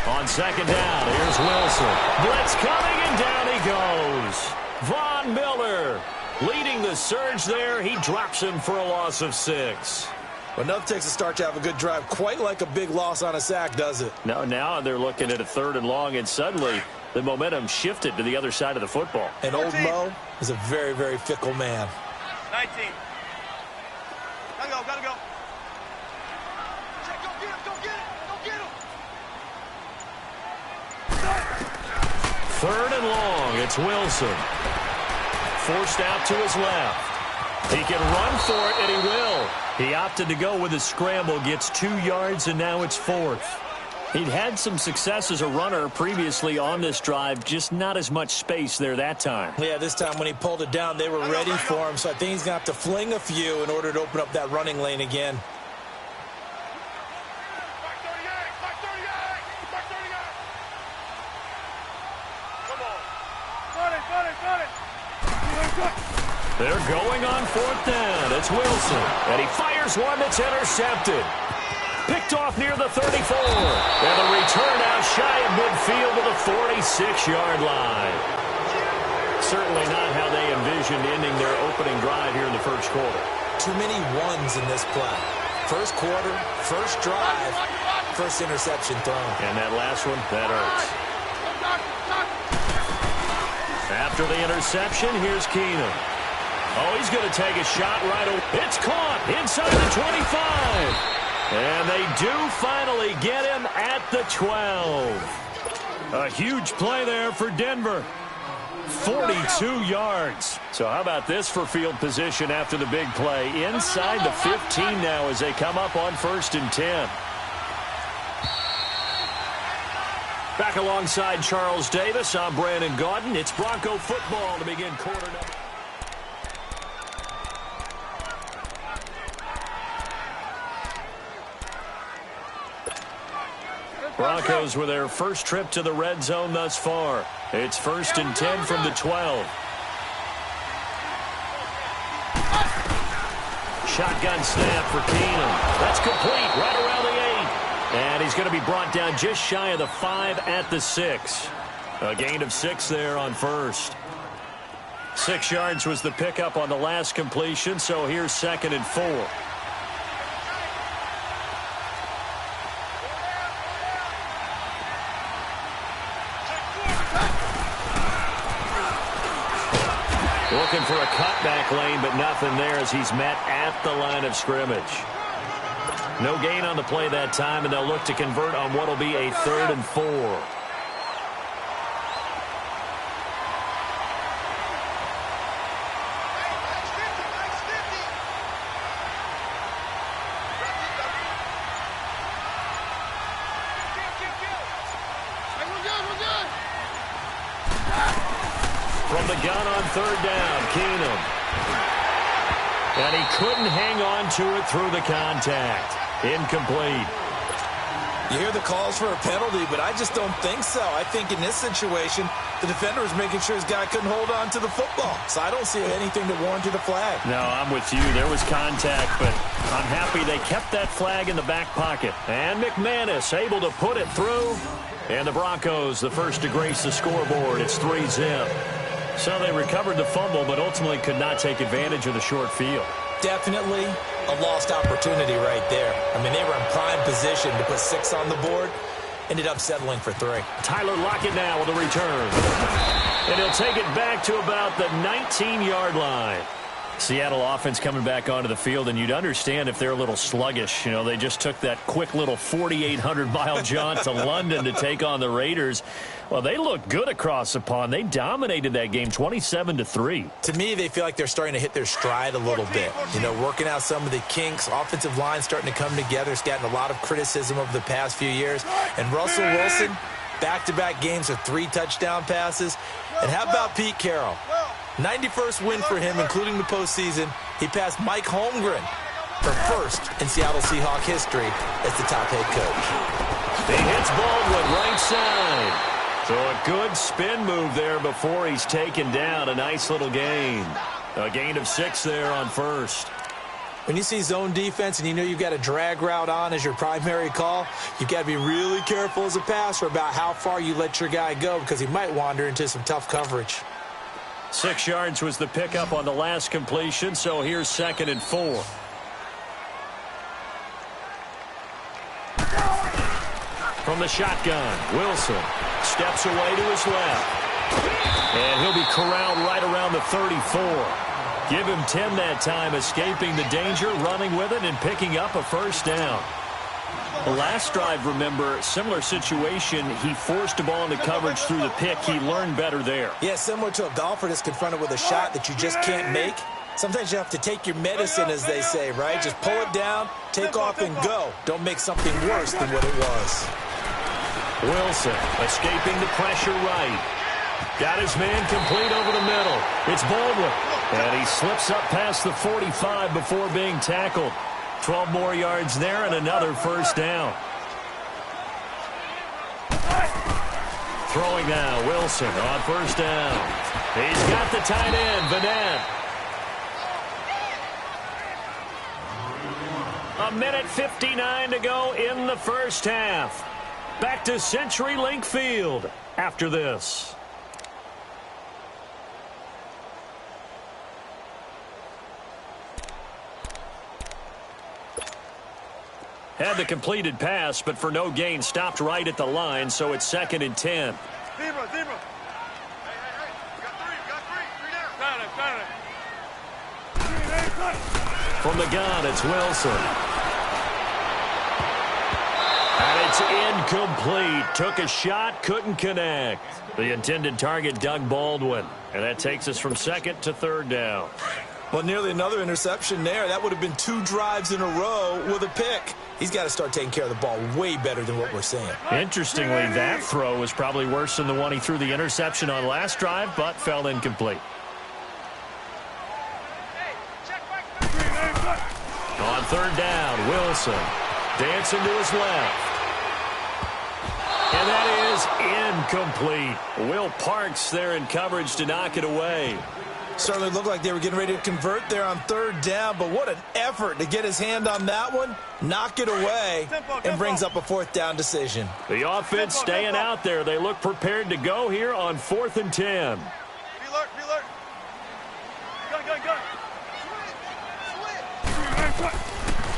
On second down, here's Wilson. Blitz coming, and down he goes. Von Miller leading the surge there. He drops him for a loss of 6. Well, enough takes a start to have a good drive. Quite like a big loss on a sack, does it? Now they're looking at a 3rd and long, and suddenly the momentum shifted to the other side of the football. And old Mo is a very, very fickle man. 19. Gotta go. Go get him. 3rd and long, it's Wilson. Forced out to his left. He can run for it, and he will. He opted to go with a scramble, gets 2 yards, and now it's 4th. He'd had some success as a runner previously on this drive, just not as much space there that time. Yeah, this time when he pulled it down, they were ready for him, so I think he's going to have to fling a few in order to open up that running lane again. They're going on 4th down. It's Wilson, and he fires one that's intercepted. Picked off near the 34. And the return out shy of midfield to the 46-yard line. Certainly not how they envisioned ending their opening drive here in the first quarter. Too many ones in this play. First quarter, first drive, first interception thrown. And that last one, that hurts. After the interception, here's Keenum. Oh, he's going to take a shot right away. It's caught inside the 25. And they do finally get him at the 12. A huge play there for Denver. 42 yards. So how about this for field position after the big play? Inside the 15 now as they come up on 1st and 10. Back alongside Charles Davis, I'm Brandon Gaudin. It's Bronco football to begin quarter number. Broncos with their first trip to the red zone thus far. It's 1st and 10 from the 12. Shotgun snap for Keenum. That's complete right around the 8. And he's going to be brought down just shy of the 5 at the 6. A gain of 6 there on 1st. 6 yards was the pickup on the last completion, so here's 2nd and 4. Looking for a cutback lane, but nothing there as he's met at the line of scrimmage. No gain on the play that time, and they'll look to convert on what will be a 3rd and 4. From the gun on 3rd down, Keenum. And he couldn't hang on to it through the contact. Incomplete. You hear the calls for a penalty, but I just don't think so. I think in this situation, the defender was making sure his guy couldn't hold on to the football. So I don't see anything that warranted a flag. No, I'm with you. There was contact, but I'm happy they kept that flag in the back pocket. And McManus able to put it through. And the Broncos, the first to grace the scoreboard. It's 3-zip. So they recovered the fumble, but ultimately could not take advantage of the short field. Definitely a lost opportunity right there. I mean, they were in prime position to put 6 on the board. Ended up settling for 3. Tyler Lockett now with a return. And he'll take it back to about the 19-yard line. Seattle offense coming back onto the field, and you'd understand if they're a little sluggish. You know, they just took that quick little 4,800-mile jaunt to London to take on the Raiders. Well, they look good across the pond. They dominated that game 27-3. To me, they feel like they're starting to hit their stride a little bit. You know, working out some of the kinks. Offensive line starting to come together. It's gotten a lot of criticism over the past few years. And Russell Wilson, back-to-back games with 3 touchdown passes. And how about Pete Carroll? 91st win for him, including the postseason. He passed Mike Holmgren for first in Seattle Seahawks history as the top head coach. He hits Baldwin right side. So a good spin move there before he's taken down. A nice little gain. A gain of 6 there on 1st. When you see zone defense and you know you've got a drag route on as your primary call, you've got to be really careful as a passer about how far you let your guy go because he might wander into some tough coverage. 6 yards was the pickup on the last completion, so here's 2nd and 4. From the shotgun, Wilson steps away to his left. And he'll be corralled right around the 34. Give him 10 that time, escaping the danger, running with it, and picking up a 1st down. The last drive, remember, similar situation. He forced a ball into coverage through the pick. He learned better there. Yeah, similar to a golfer that's confronted with a shot that you just can't make. Sometimes you have to take your medicine, as they say, right? Just pull it down, take off, and go. Don't make something worse than what it was. Wilson escaping the pressure right. Got his man complete over the middle. It's Baldwin. And he slips up past the 45 before being tackled. 12 more yards there and another first down. Throwing now, Wilson on first down. He's got the tight end, Vanette. 1:59 to go in the first half. Back to CenturyLink Field after this. Had the completed pass, but for no gain, stopped right at the line, so it's 2nd and 10. Zebra. Hey. You got three. Three down. From the gun, it's Wilson. And it's incomplete. Took a shot, couldn't connect. The intended target, Doug Baldwin. And that takes us from 2nd to 3rd down. Well, nearly another interception there. That would have been 2 drives in a row with a pick. He's got to start taking care of the ball way better than what we're seeing. Interestingly, that throw was probably worse than the one he threw the interception on last drive, but fell incomplete. On 3rd down, Wilson dancing to his left. And that is incomplete. Will Parks there in coverage to knock it away. Certainly looked like they were getting ready to convert there on 3rd down, but what an effort to get his hand on that one, knock it away, and brings up a 4th down decision. The offense staying out there. They look prepared to go here on 4th and 10. Be alert. Gun.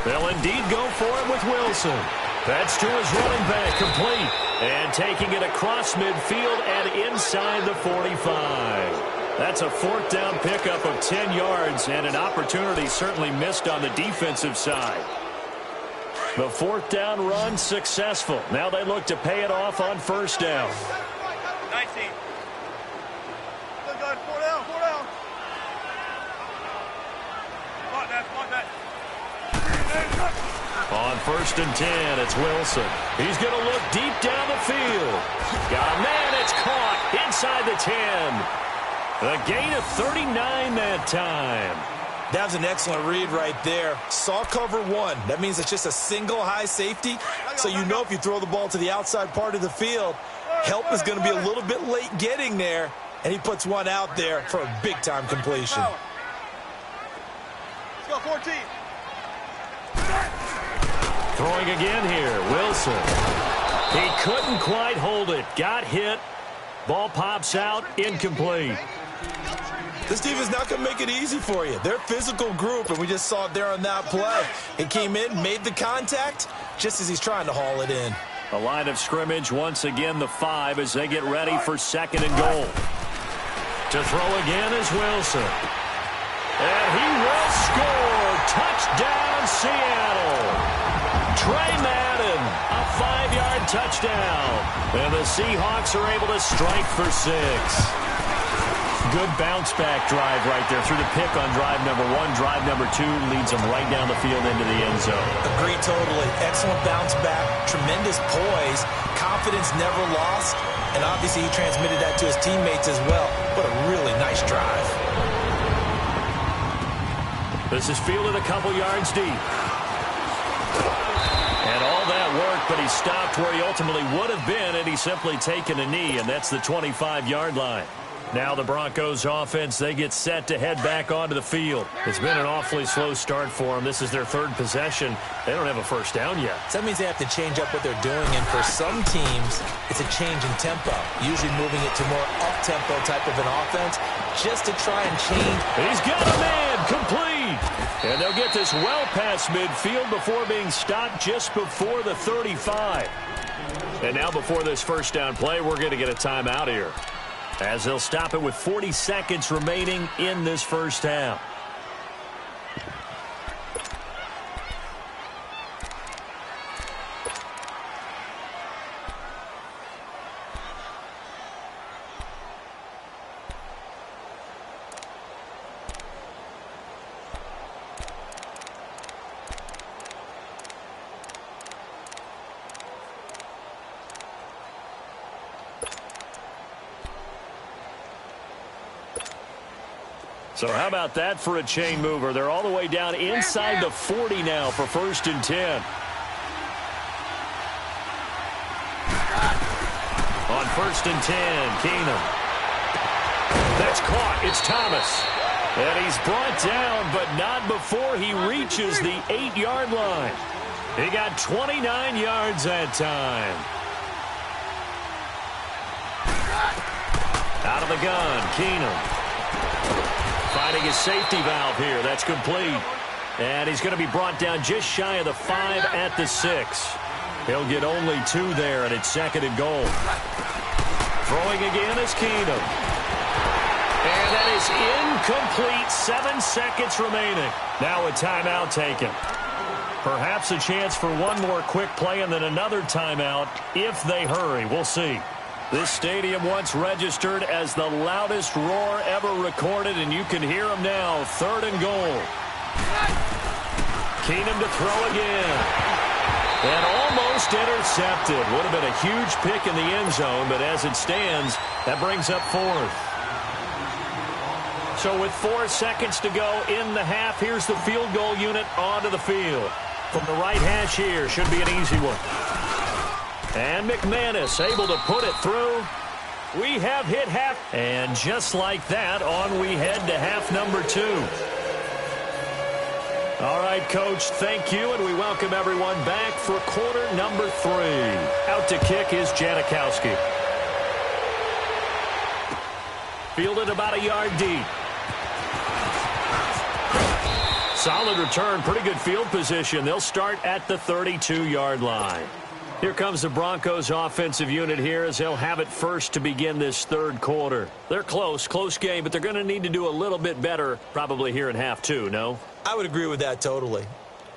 They'll indeed go for it with Wilson. That's to his running back, complete. And taking it across midfield and inside the 45. That's a 4th down pickup of 10 yards and an opportunity certainly missed on the defensive side. The 4th down run successful. Now they look to pay it off on 1st down. 19. Gun. 4 down. Block that. On 1st and 10, it's Wilson. He's going to look deep down the field. Got a man, it's caught inside the 10. A gain of 39 that time. That was an excellent read right there. Saw cover 1. That means it's just a single high safety. So you know if you throw the ball to the outside part of the field, help is going to be a little bit late getting there. And he puts one out there for a big-time completion. Let's go, 14. Throwing again here, Wilson. He couldn't quite hold it. Got hit. Ball pops out, incomplete. This team is not going to make it easy for you. They're a physical group, and we just saw it there on that play. He came in, made the contact, just as he's trying to haul it in. A line of scrimmage, once again the 5 as they get ready for 2nd and goal. To throw again is Wilson. And he will score. Touchdown, Seattle. Trey Madden, a 5-yard touchdown. And the Seahawks are able to strike for 6. Good bounce-back drive right there through the pick on drive number 1. Drive number 2 leads them right down the field into the end zone. Agreed totally. Excellent bounce-back, tremendous poise, confidence never lost, and obviously he transmitted that to his teammates as well. What a really nice drive. This is fielded a couple yards deep. And all that work, but he stopped where he ultimately would have been, and he's simply taken a knee, and that's the 25-yard line. Now the Broncos offense, they get set to head back onto the field. It's been an awfully slow start for them. This is their 3rd possession. They don't have a first down yet. So that means they have to change up what they're doing, and for some teams, it's a change in tempo, usually moving it to more up-tempo type of an offense just to try and change. He's got a man, complete. And they'll get this well past midfield before being stopped just before the 35. And now before this first down play, we're going to get a timeout here, as they'll stop it with 40 seconds remaining in this first half. So how about that for a chain mover? They're all the way down inside the 40 now for 1st and 10. On 1st and 10, Keenum. That's caught. It's Thomas. And he's brought down, but not before he reaches the 8-yard line. He got 29 yards that time. Out of the gun, Keenum. Finding his safety valve here. That's complete. And he's going to be brought down just shy of the 5 at the 6. He'll get only 2 there, and it's 2nd and goal. Throwing again is Keenum. And that is incomplete. 7 seconds remaining. Now a timeout taken. Perhaps a chance for one more quick play and then another timeout if they hurry. We'll see. This stadium once registered as the loudest roar ever recorded, and you can hear him now. 3rd and goal. Keenum to throw again. And almost intercepted. Would have been a huge pick in the end zone, but as it stands, that brings up 4th. So with 4 seconds to go in the half, here's the field goal unit onto the field. From the right hash here, should be an easy one. And McManus able to put it through. We have hit half. And just like that, on we head to half number 2. All right, Coach, thank you, and we welcome everyone back for quarter number 3. Out to kick is Janikowski. Fielded about a yard deep. Solid return, pretty good field position. They'll start at the 32-yard line. Here comes the Broncos offensive unit here as they'll have it first to begin this 3rd quarter. They're close game, but they're going to need to do a little bit better probably here in half 2, no? I would agree with that totally.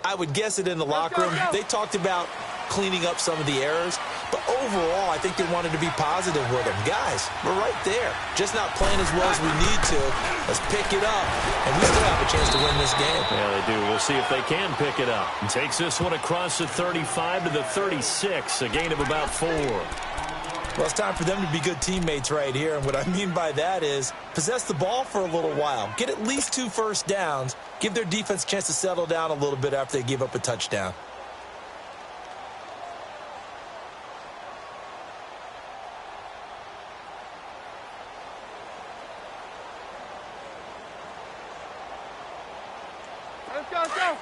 I would guess it in the locker room. They talked about cleaning up some of the errors, but overall, I think they wanted to be positive with them. Guys, we're right there. Just not playing as well as we need to. Let's pick it up, and we still have a chance to win this game. Yeah, they do. We'll see if they can pick it up. And takes this one across the 35 to the 36, a gain of about 4. Well, it's time for them to be good teammates right here, and what I mean by that is possess the ball for a little while. Get at least 2 first downs. Give their defense a chance to settle down a little bit after they give up a touchdown. Let's go.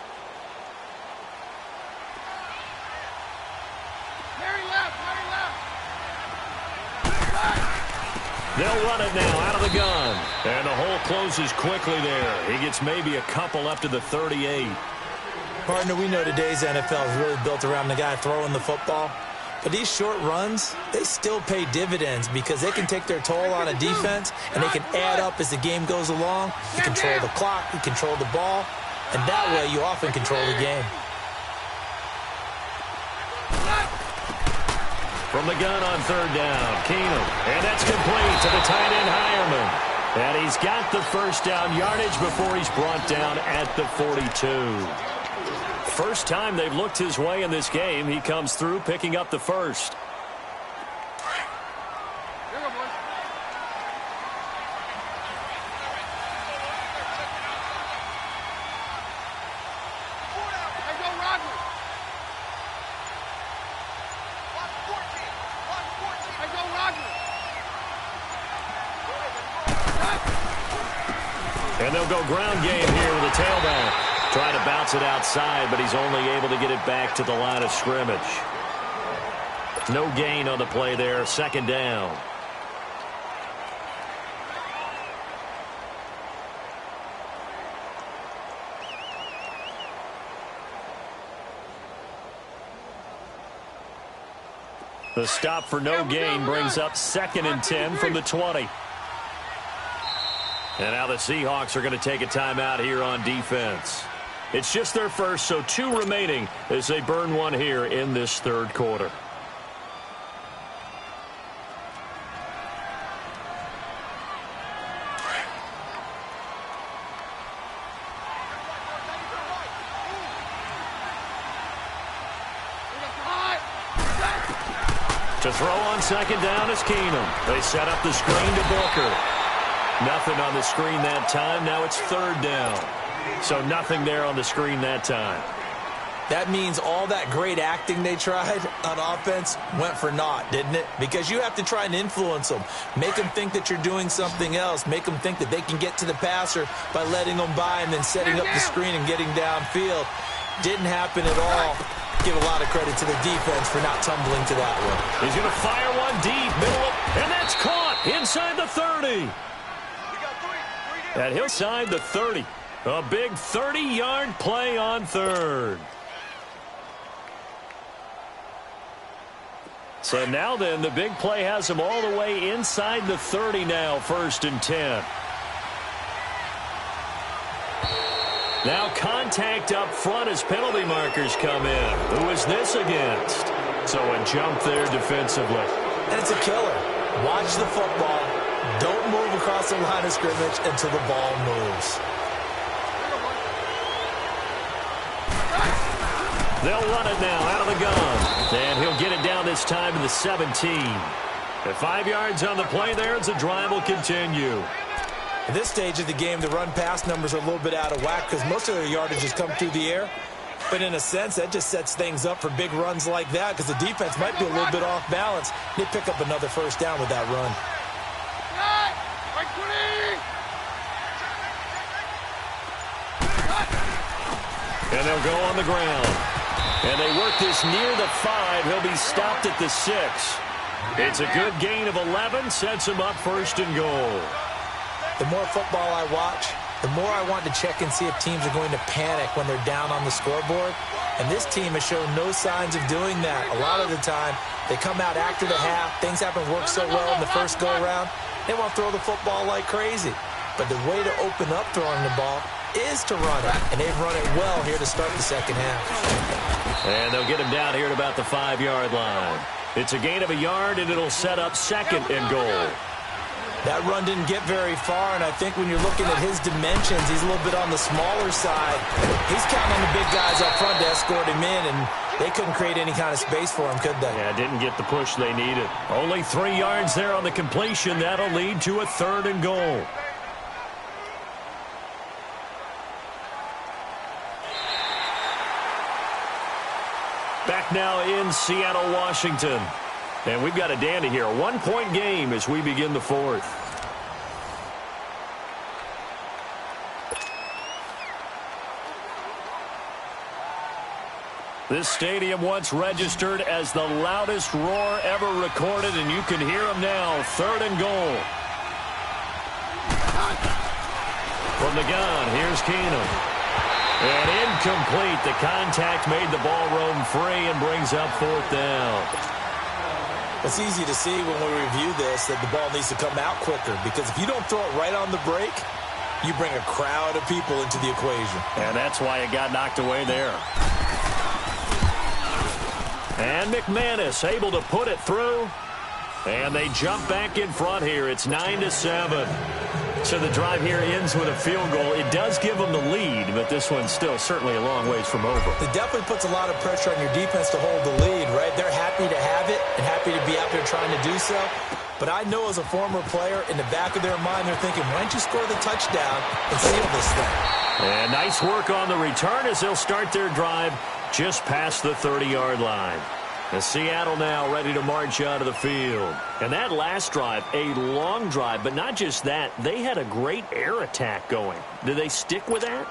Mary left. They'll run it now out of the gun. And the hole closes quickly there. He gets maybe a couple up to the 38. Partner, we know today's NFL is really built around the guy throwing the football. But these short runs, they still pay dividends because they can take their toll on a defense, and they can add up as the game goes along. You control the clock, you control the ball, and that way you often control the game. From the gun on 3rd down, Keenum. And that's complete to the tight end, Hireman. And he's got the first down yardage before he's brought down at the 42. First time they've looked his way in this game. He comes through picking up the first. And they'll go ground game here with a tailback. Trying to bounce it outside, but he's only able to get it back to the line of scrimmage. No gain on the play there. 2nd down. The stop for no gain brings up 2nd and 10 from the 20. And now the Seahawks are going to take a timeout here on defense. It's just their first, so 2 remaining as they burn one here in this 3rd quarter. To throw on 2nd down is Keenum. They set up the screen to Booker. Nothing on the screen that time. Now it's third down. So nothing there on the screen that time. That means all that great acting they tried on offense went for naught, didn't it? Because you have to try and influence them. Make them think that you're doing something else. Make them think that they can get to the passer by letting them by and then setting up the screen and getting downfield. Didn't happen at all. Give a lot of credit to the defense for not tumbling to that one. He's going to fire one deep, middle of, and that's caught inside the 30. At hillside the 30. A big 30-yard play on third. So now then, the big play has him all the way inside the 30 now, 1st and 10. Now contact up front as penalty markers come in. Who is this against? So a jump there defensively. And it's a killer. Watch the football. Don't move across the line of scrimmage until the ball moves. They'll run it now out of the gun. And he'll get it down this time to the 17. At 5 yards on the play there as the drive will continue. At this stage of the game, the run-pass numbers are a little bit out of whack because most of their yardage has come through the air. But in a sense, that just sets things up for big runs like that because the defense might be a little bit off balance. They pick up another first down with that run. And they'll go on the ground. And they work this near the 5. He'll be stopped at the 6. It's a good gain of 11. Sets him up 1st and goal. The more football I watch, the more I want to check and see if teams are going to panic when they're down on the scoreboard. And this team has shown no signs of doing that. A lot of the time, they come out after the half. Things haven't worked so well in the first go-around. They want to throw the football like crazy. But the way to open up throwing the ball is to run it. And they've run it well here to start the second half. And they'll get him down here at about the 5-yard line. It's a gain of a yard, and it'll set up 2nd and goal. That run didn't get very far, and I think when you're looking at his dimensions, he's a little bit on the smaller side. He's counting on the big guys up front to escort him in, and they couldn't create any kind of space for him, could they? Yeah, didn't get the push they needed. Only 3 yards there on the completion. That'll lead to a 3rd and goal. Back now in Seattle, Washington. And we've got a dandy here. A 1-point game as we begin the 4th. This stadium once registered as the loudest roar ever recorded, and you can hear them now. 3rd and goal. From the gun, here's Keenum. And incomplete. The contact made the ball roam free and brings up 4th down. It's easy to see when we review this that the ball needs to come out quicker because if you don't throw it right on the break, you bring a crowd of people into the equation. And that's why it got knocked away there. And McManus able to put it through. And they jump back in front here. It's 9-7. So the drive here ends with a field goal. It does give them the lead, but this one's still certainly a long ways from over. It definitely puts a lot of pressure on your defense to hold the lead, right? They're happy to have it and happy to be out there trying to do so. But I know as a former player, in the back of their mind, they're thinking, why don't you score the touchdown and seal this thing? And nice work on the return as they'll start their drive just past the 30-yard line. And Seattle now ready to march out of the field. And that last drive, a long drive, but not just that. They had a great air attack going. Do they stick with that?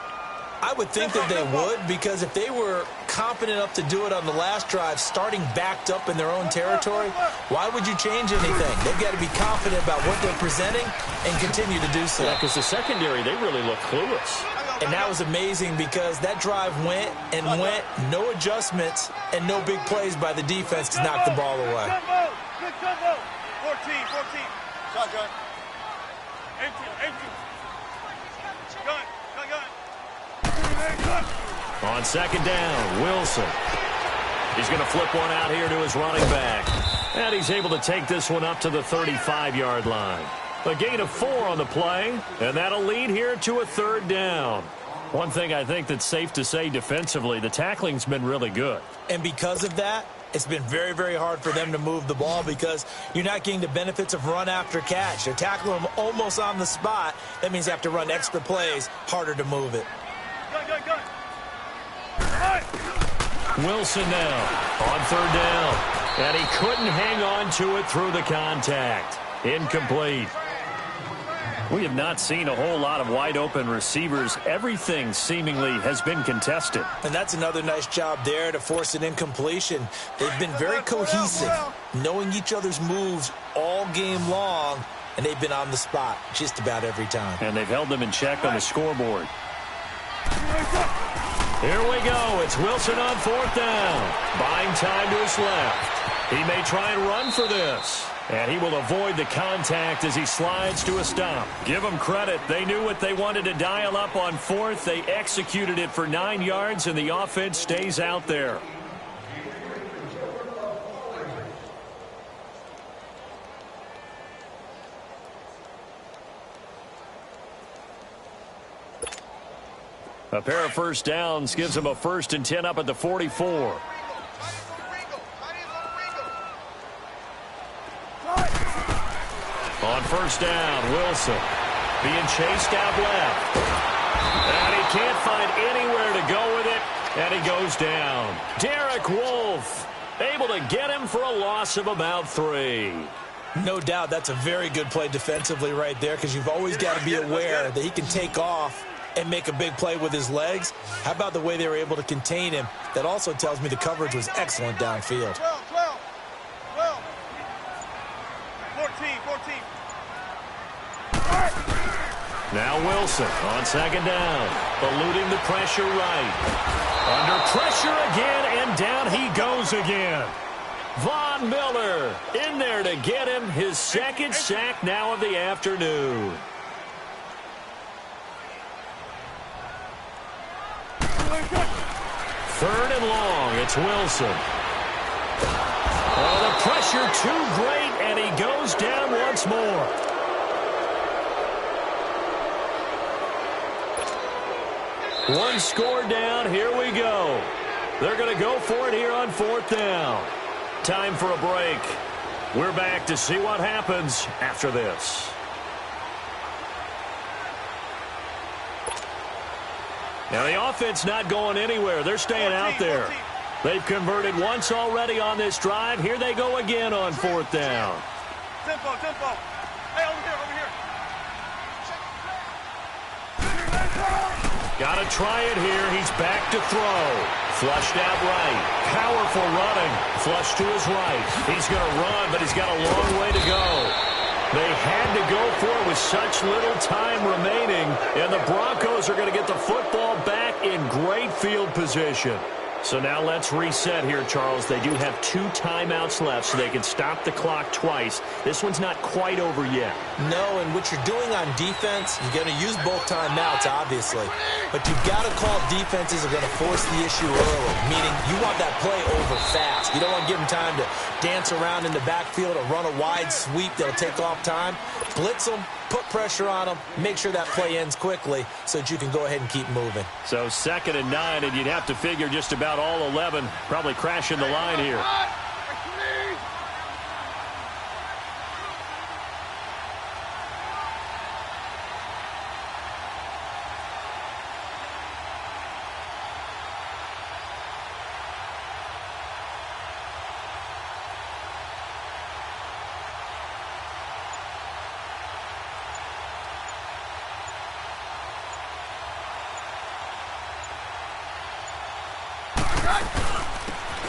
I would think that they would, because if they were confident enough to do it on the last drive, starting backed up in their own territory, why would you change anything? They've got to be confident about what they're presenting and continue to do so. Yeah, because the secondary, they really look clueless. And that was amazing because that drive went and went, no adjustments, and no big plays by the defense to knock the ball away. Good combo. 14. Shotgun. Empty. Gun. On 2nd down, Wilson. He's going to flip one out here to his running back. And he's able to take this one up to the 35-yard line. A gain of 4 on the play, and that'll lead here to a 3rd down. One thing I think that's safe to say defensively, the tackling's been really good. And because of that, It's been very, very hard for them to move the ball because you're not getting the benefits of run after catch. They're tackling them almost on the spot. That means they have to run extra plays, harder to move it. Wilson now on third down. And he couldn't hang on to it through the contact. Incomplete. We have not seen a whole lot of wide-open receivers. Everything seemingly has been contested. And that's another nice job there to force an incompletion. They've been very cohesive, knowing each other's moves all game long, and they've been on the spot just about every time. And they've held them in check on the scoreboard. Here we go. It's Wilson on fourth down. Buying time to his left. He may try and run for this. And he will avoid the contact as he slides to a stop. Give them credit. They knew what they wanted to dial up on fourth. They executed it for 9 yards, and the offense stays out there. A pair of first downs gives them a 1st and 10 up at the 44. On first down, Wilson being chased out left. And he can't find anywhere to go with it, and he goes down. Derek Wolfe able to get him for a loss of about 3. No doubt that's a very good play defensively right there because you've always got to be aware that he can take off and make a big play with his legs. How about the way they were able to contain him? That also tells me the coverage was excellent downfield. 12. 14. Now Wilson on second down, eluding the pressure right. Under pressure again, and down he goes again. Von Miller in there to get him his second sack now of the afternoon. Third and long, it's Wilson. Oh, the pressure too great, and he goes down once more. One score down, here we go. They're going to go for it here on fourth down. Time for a break. We're back to see what happens after this. Now the offense not going anywhere. They're staying out there. They've converted once already on this drive. Here they go again on fourth down. Tempo. Hey, over here. Got to try it here. He's back to throw. Flushed out right. Powerful running. Flush to his right. He's going to run, but he's got a long way to go. They had to go for it with such little time remaining, and the Broncos are going to get the football back in great field position. So now let's reset here, Charles. They do have 2 timeouts left, so they can stop the clock twice. This one's not quite over yet. No, and what you're doing on defense, you're going to use both timeouts, obviously. But you've got to call defenses are going to force the issue early, meaning you want that play over fast. You don't want to give them time to dance around in the backfield or run a wide sweep that'll take off time. Blitz them, put pressure on them, make sure that play ends quickly so that you can go ahead and keep moving. So 2nd and 9, and you'd have to figure just about all 11 probably crashing the line here.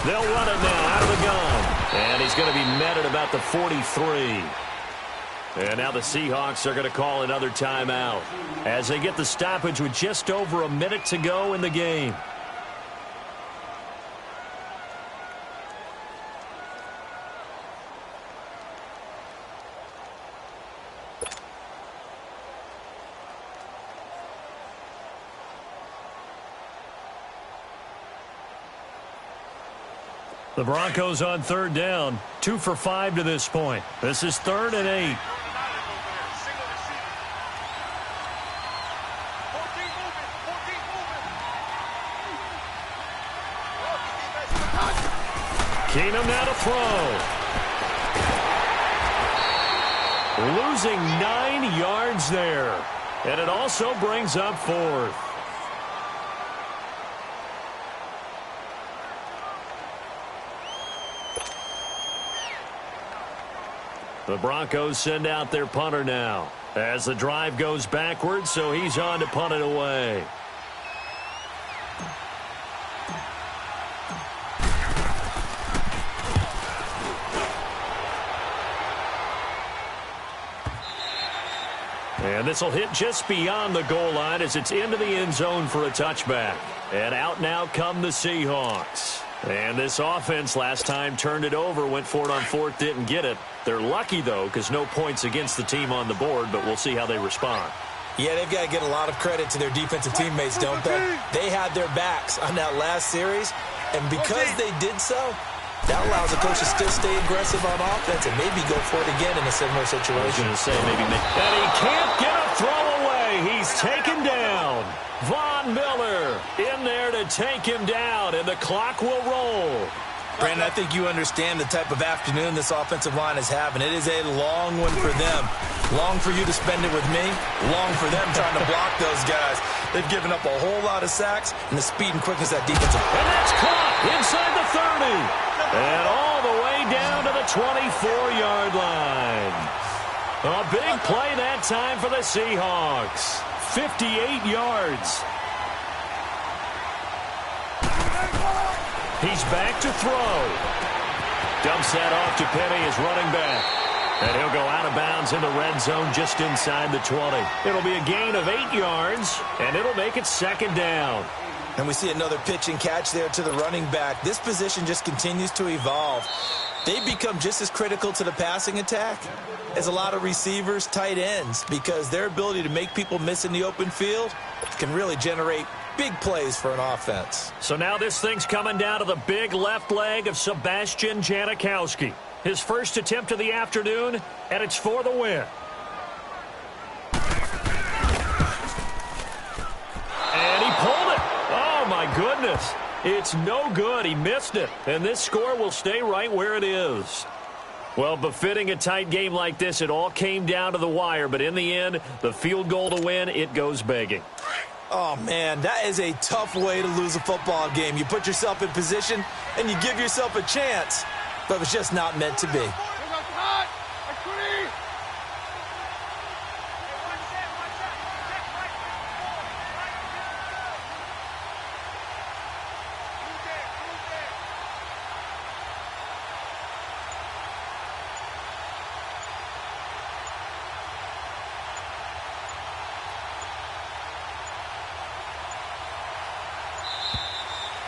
They'll run it now out of the gun. And he's going to be met at about the 43. And now the Seahawks are going to call another timeout as they get the stoppage with just over a minute to go in the game. The Broncos on third down, 2 for 5 to this point. This is 3rd and 8. Keenum now to throw. Losing 9 yards there. And it also brings up 4th. The Broncos send out their punter now as the drive goes backwards, so he's on to punt it away. And this will hit just beyond the goal line as it's into the end zone for a touchback. And out now come the Seahawks. And this offense last time turned it over, went for it on 4th, didn't get it. They're lucky, though, because no points against the team on the board, but we'll see how they respond. Yeah, they've got to get a lot of credit to their defensive teammates, don't they? They had their backs on that last series, and because they did so, that allows the coach to still stay aggressive on offense and maybe go for it again in a similar situation. I was going to say maybe. And he can't get a throw away. He's taken down. Von Miller in there to take him down, and the clock will roll. Brandon, I think you understand the type of afternoon this offensive line is having. It is a long one for them. Long for you to spend it with me. Long for them trying to block those guys. They've given up a whole lot of sacks, and the speed and quickness that defensive. And that's caught inside the 30. And all the way down to the 24-yard line. A big play that time for the Seahawks. 58 yards. He's back to throw. Dumps that off to Penny as running back. And he'll go out of bounds in the red zone just inside the 20. It'll be a gain of 8 yards, and it'll make it 2nd down. And we see another pitch and catch there to the running back. This position just continues to evolve. They become just as critical to the passing attack as a lot of receivers, tight ends, because their ability to make people miss in the open field can really generate big plays for an offense. So now this thing's coming down to the big left leg of Sebastian Janikowski. His first attempt of the afternoon, and it's for the win. And he pulled it. Oh, my goodness. It's no good. He missed it. And this score will stay right where it is. Well, befitting a tight game like this, it all came down to the wire. But in the end, the field goal to win, it goes begging. Oh, man, that is a tough way to lose a football game. You put yourself in position, and you give yourself a chance. But it's just not meant to be.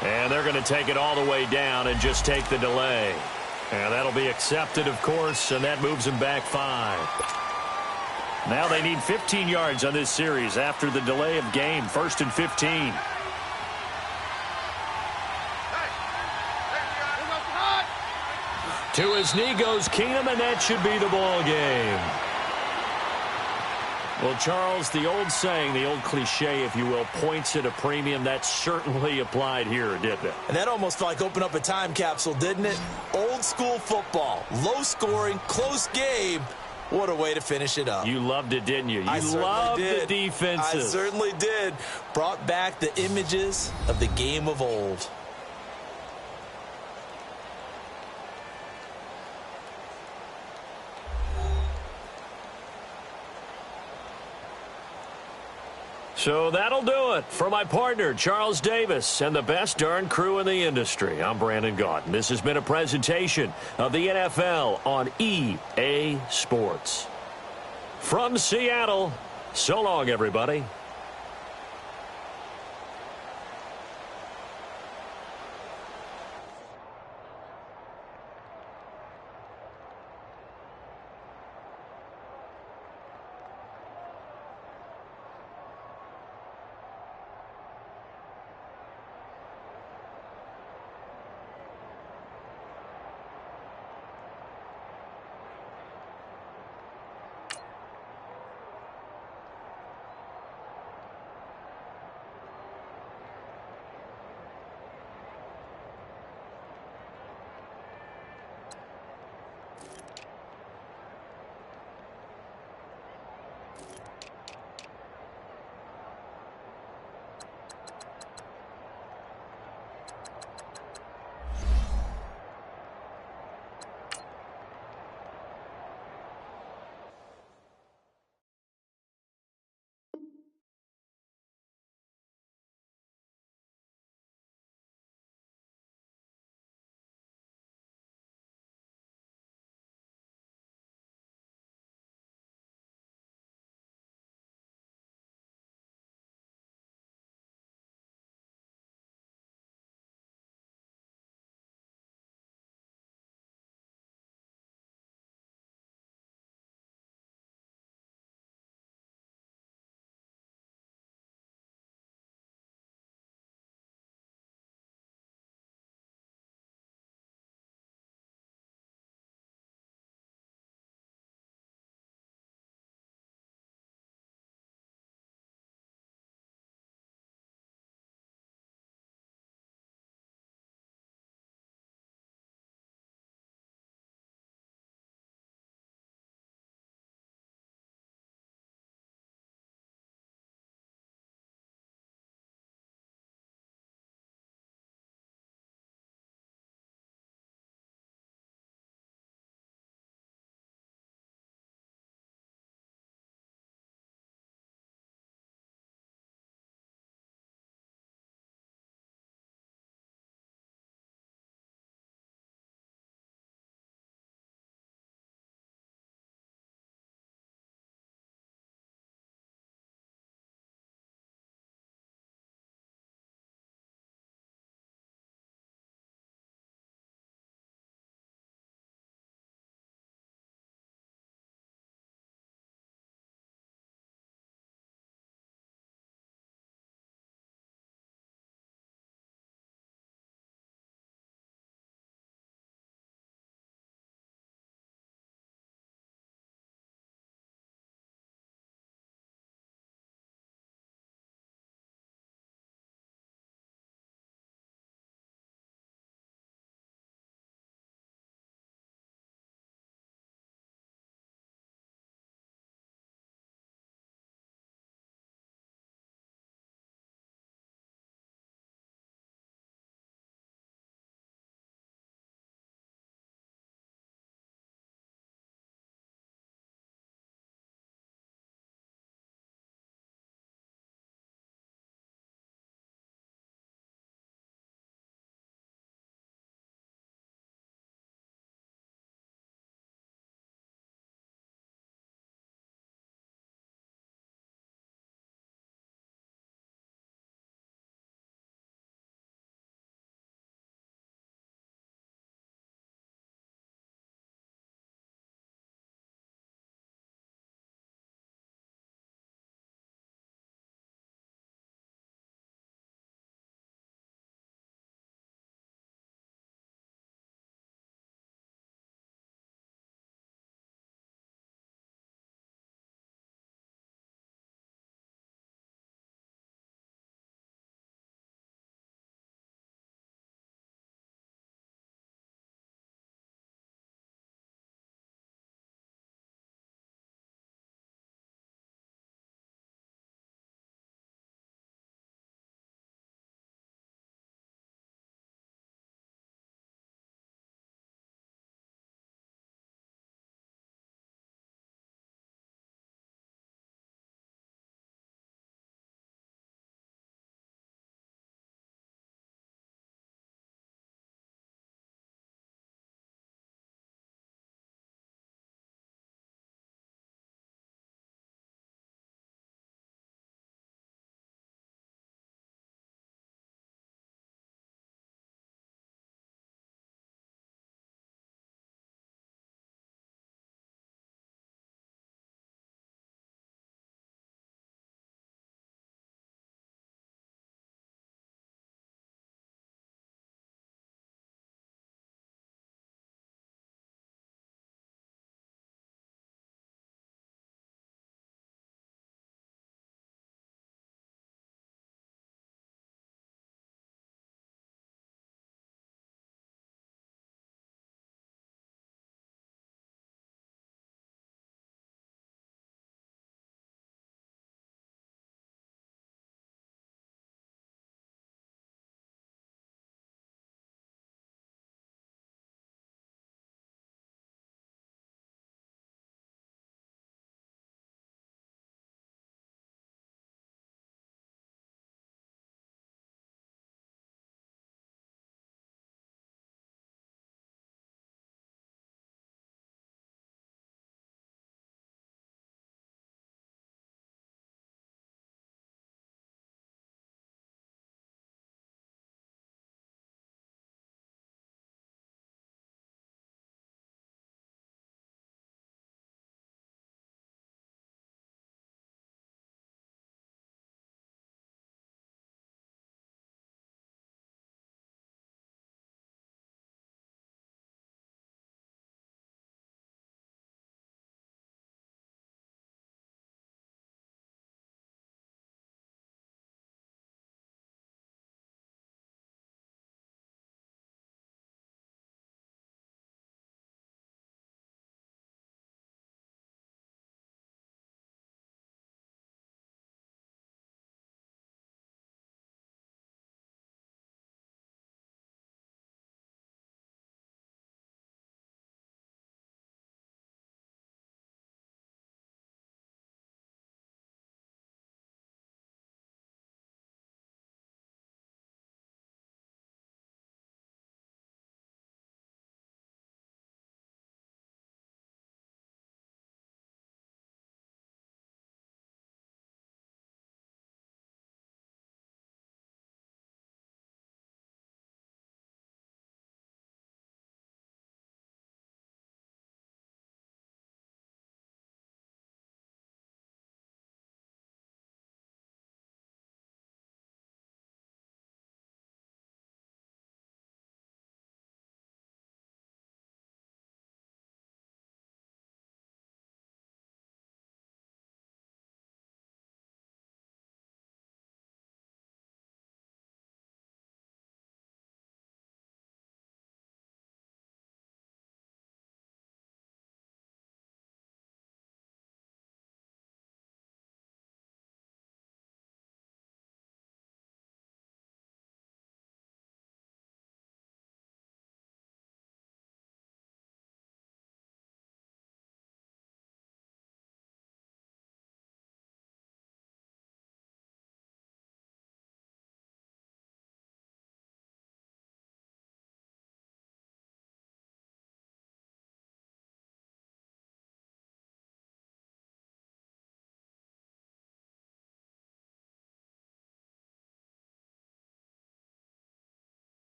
And they're going to take it all the way down and just take the delay. And that'll be accepted, of course, and that moves them back 5. Now they need 15 yards on this series after the delay of game. 1st and 15. To his knee goes Keenum, and that should be the ball game. Well, Charles, the old saying, the old cliche, if you will, points at a premium, that certainly applied here, didn't it? And that almost felt like open up a time capsule, didn't it? Old school football, low scoring, close game. What a way to finish it up. You loved it, didn't you? You loved the defenses. I certainly did. Brought back the images of the game of old. So that'll do it for my partner, Charles Davis, and the best darn crew in the industry. I'm Brandon Gaudin. This has been a presentation of the NFL on EA Sports. From Seattle, so long, everybody.